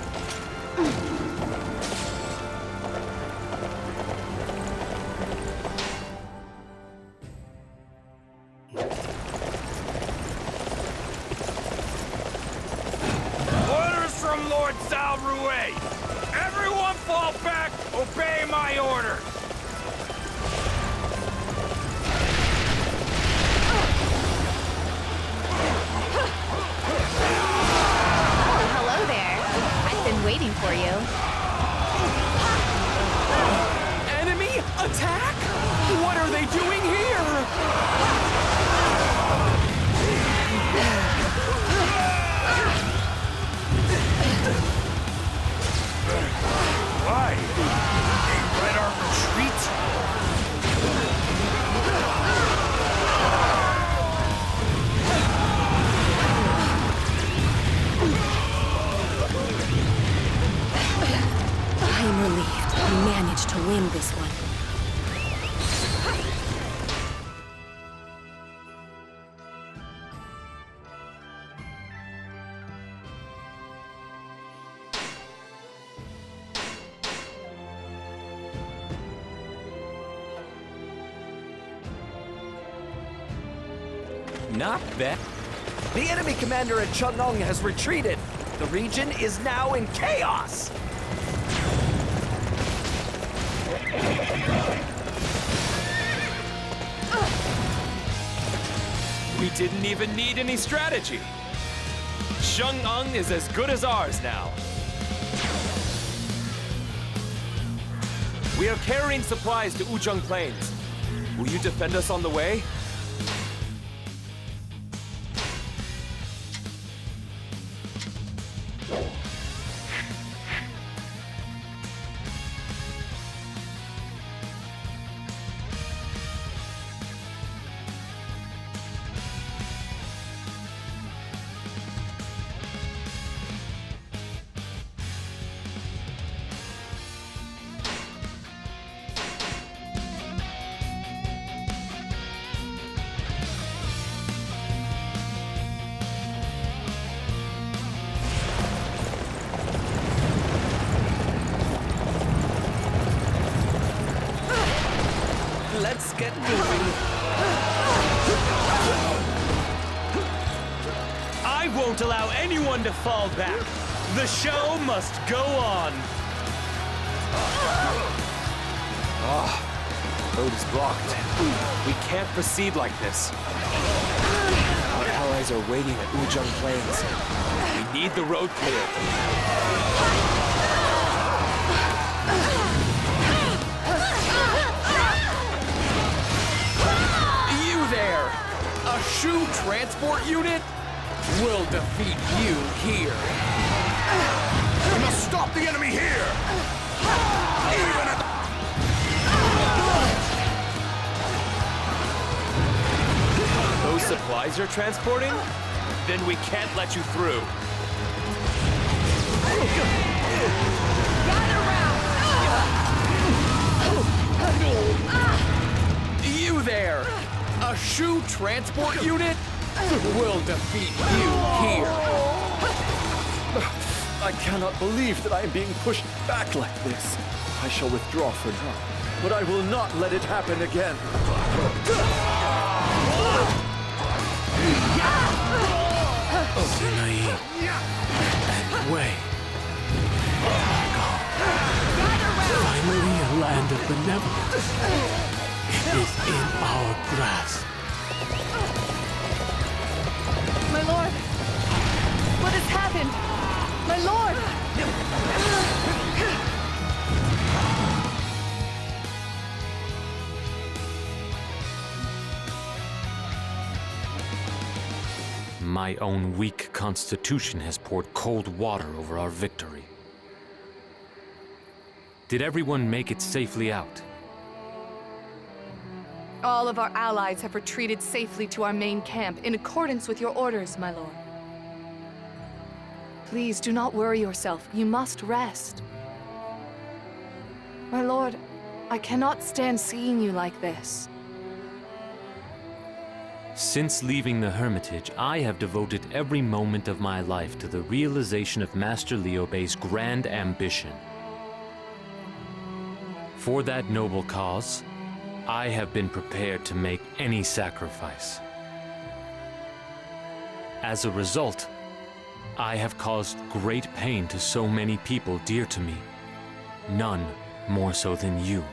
Orders from Lord Zhao Rui. Everyone fall back. Obey my order. Oh, hello there. I've been waiting for you. Enemy attack? What are they doing here? Why? They read our retreat? I am relieved we managed to win this one. Not bad. The enemy commander at Chang'an has retreated. The region is now in chaos. We didn't even need any strategy. Chang'an is as good as ours now. We are carrying supplies to Wuzhong Plains. Will you defend us on the way? Let's get moving. I won't allow anyone to fall back. The show must go on. Road is blocked. We can't proceed like this. Our allies are waiting at Wuzhong Plains. We need the road cleared. You there! A shoe transport unit? We'll defeat you here. We must stop the enemy here! Even at Those supplies you're transporting? Then we can't let you through. You there! A shoe transport unit? We'll defeat you here. I cannot believe that I am being pushed back like this. I shall withdraw for now, but I will not let it happen again. Sima Yi and Wei. Finally, a land of benevolence. is in our grasp. My lord! What has happened? My lord! My own weak constitution has poured cold water over our victory. Did everyone make it safely out? All of our allies have retreated safely to our main camp in accordance with your orders, my lord. Please do not worry yourself. You must rest. My lord, I cannot stand seeing you like this. Since leaving the Hermitage, I have devoted every moment of my life to the realization of Master Liu Bei's grand ambition. For that noble cause, I have been prepared to make any sacrifice. As a result, I have caused great pain to so many people dear to me, none more so than you.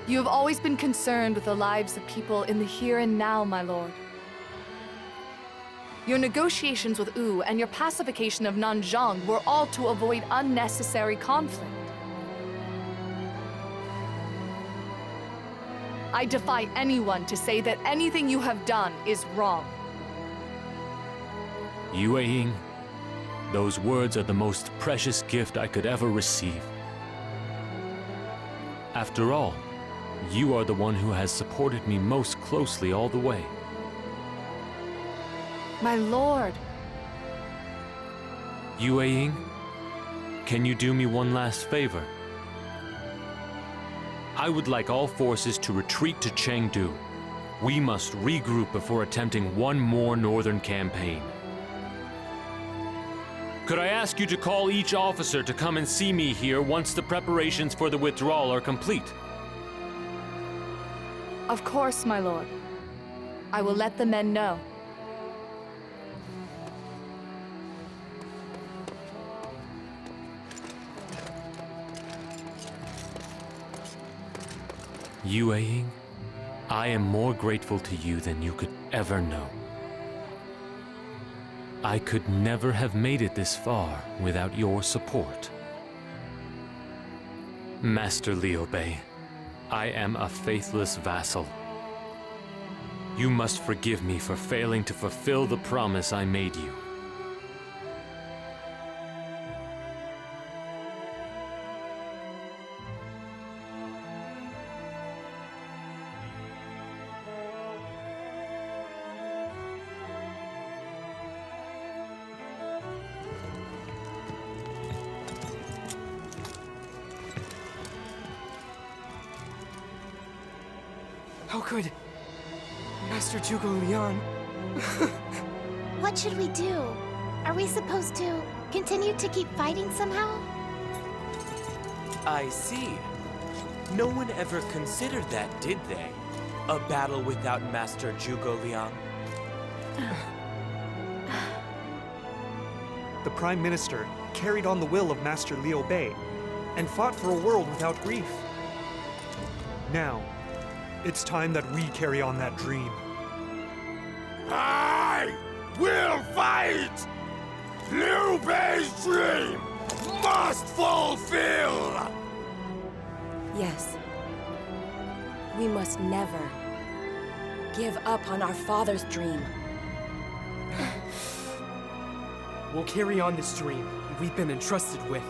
You have always been concerned with the lives of people in the here and now, my lord. Your negotiations with Wu and your pacification of Nanzhong were all to avoid unnecessary conflict. I defy anyone to say that anything you have done is wrong. Yue Ying, those words are the most precious gift I could ever receive. After all, you are the one who has supported me most closely all the way. My lord. Yue Ying, can you do me one last favor? I would like all forces to retreat to Chengdu. We must regroup before attempting one more northern campaign. Could I ask you to call each officer to come and see me here once the preparations for the withdrawal are complete? Of course, my lord. I will let the men know. Yue Ying, I am more grateful to you than you could ever know. I could never have made it this far without your support. Master Liu Bei, I am a faithless vassal. You must forgive me for failing to fulfill the promise I made you. How could Master Zhuge Liang? What should we do? Are we supposed to continue to keep fighting somehow? I see. No one ever considered that, did they? A battle without Master Zhuge Liang? The Prime Minister carried on the will of Master Liu Bei and fought for a world without grief. Now, it's time that we carry on that dream. I will fight! Liu Bei's dream must fulfill! Yes. We must never give up on our father's dream. We'll carry on this dream we've been entrusted with.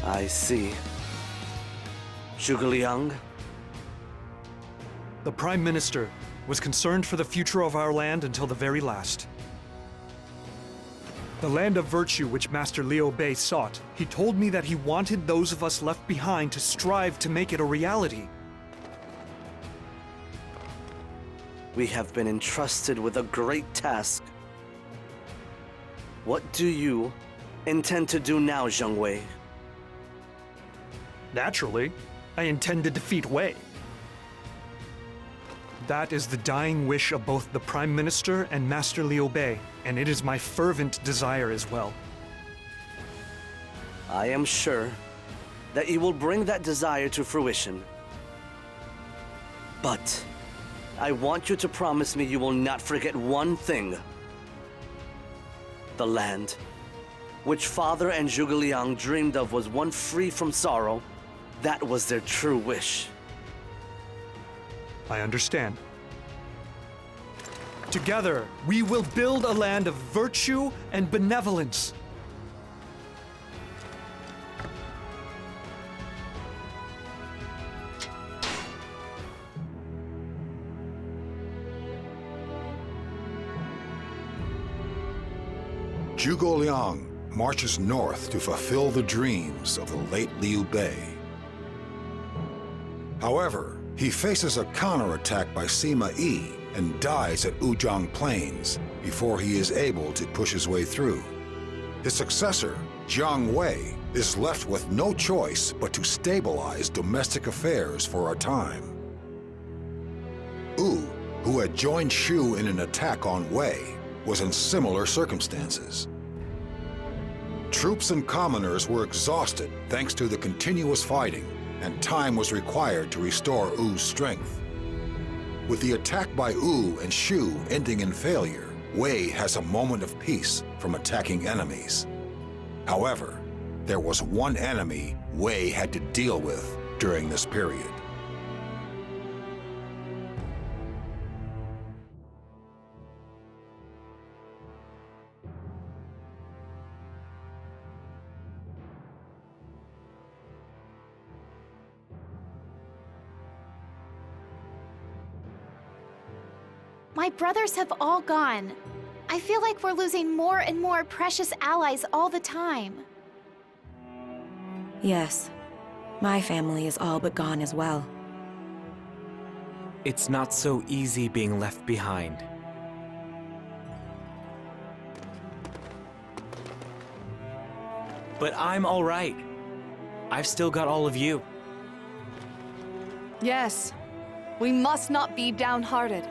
I see. Zhuge Liang? The Prime Minister was concerned for the future of our land until the very last. The land of virtue which Master Liu Bei sought, he told me that he wanted those of us left behind to strive to make it a reality. We have been entrusted with a great task. What do you intend to do now, Zheng Wei? Naturally, I intend to defeat Wei. That is the dying wish of both the Prime Minister and Master Liu Bei, and it is my fervent desire as well. I am sure that you will bring that desire to fruition. But I want you to promise me you will not forget one thing. The land, which Father and Zhuge Liang dreamed of, was one free from sorrow. That was their true wish. I understand. Together, we will build a land of virtue and benevolence. Zhuge Liang marches north to fulfill the dreams of the late Liu Bei. However, he faces a counterattack by Sima Yi and dies at Wuzhang Plains before he is able to push his way through. His successor, Jiang Wei, is left with no choice but to stabilize domestic affairs for a time. Wu, who had joined Shu in an attack on Wei, was in similar circumstances. Troops and commoners were exhausted thanks to the continuous fighting, and time was required to restore Wu's strength. With the attack by Wu and Shu ending in failure, Wei has a moment of peace from attacking enemies. However, there was one enemy Wei had to deal with during this period. My brothers have all gone. I feel like we're losing more and more precious allies all the time. Yes. My family is all but gone as well. It's not so easy being left behind. But I'm all right. I've still got all of you. Yes, we must not be downhearted.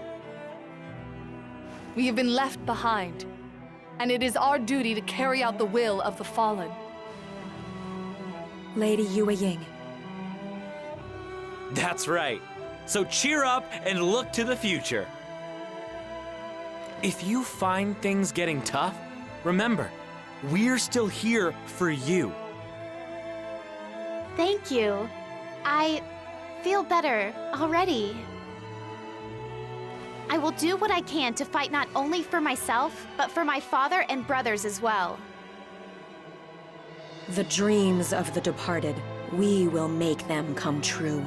We have been left behind, and it is our duty to carry out the will of the fallen. Lady Yue Ying. That's right. So cheer up and look to the future. If you find things getting tough, remember, we're still here for you. Thank you. I feel better already. I will do what I can to fight not only for myself, but for my father and brothers as well. The dreams of the departed, we will make them come true.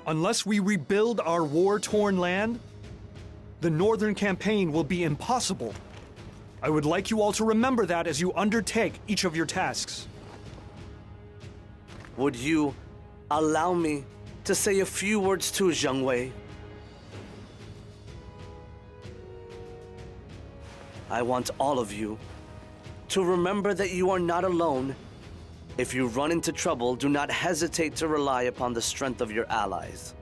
Unless we rebuild our war-torn land, the Northern Campaign will be impossible. I would like you all to remember that as you undertake each of your tasks. Would you allow me to say a few words to Zheng Wei? I want all of you to remember that you are not alone. If you run into trouble, do not hesitate to rely upon the strength of your allies.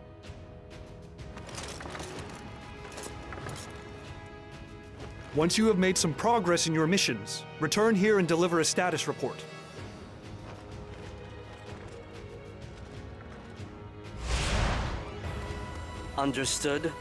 Once you have made some progress in your missions, return here and deliver a status report. Understood?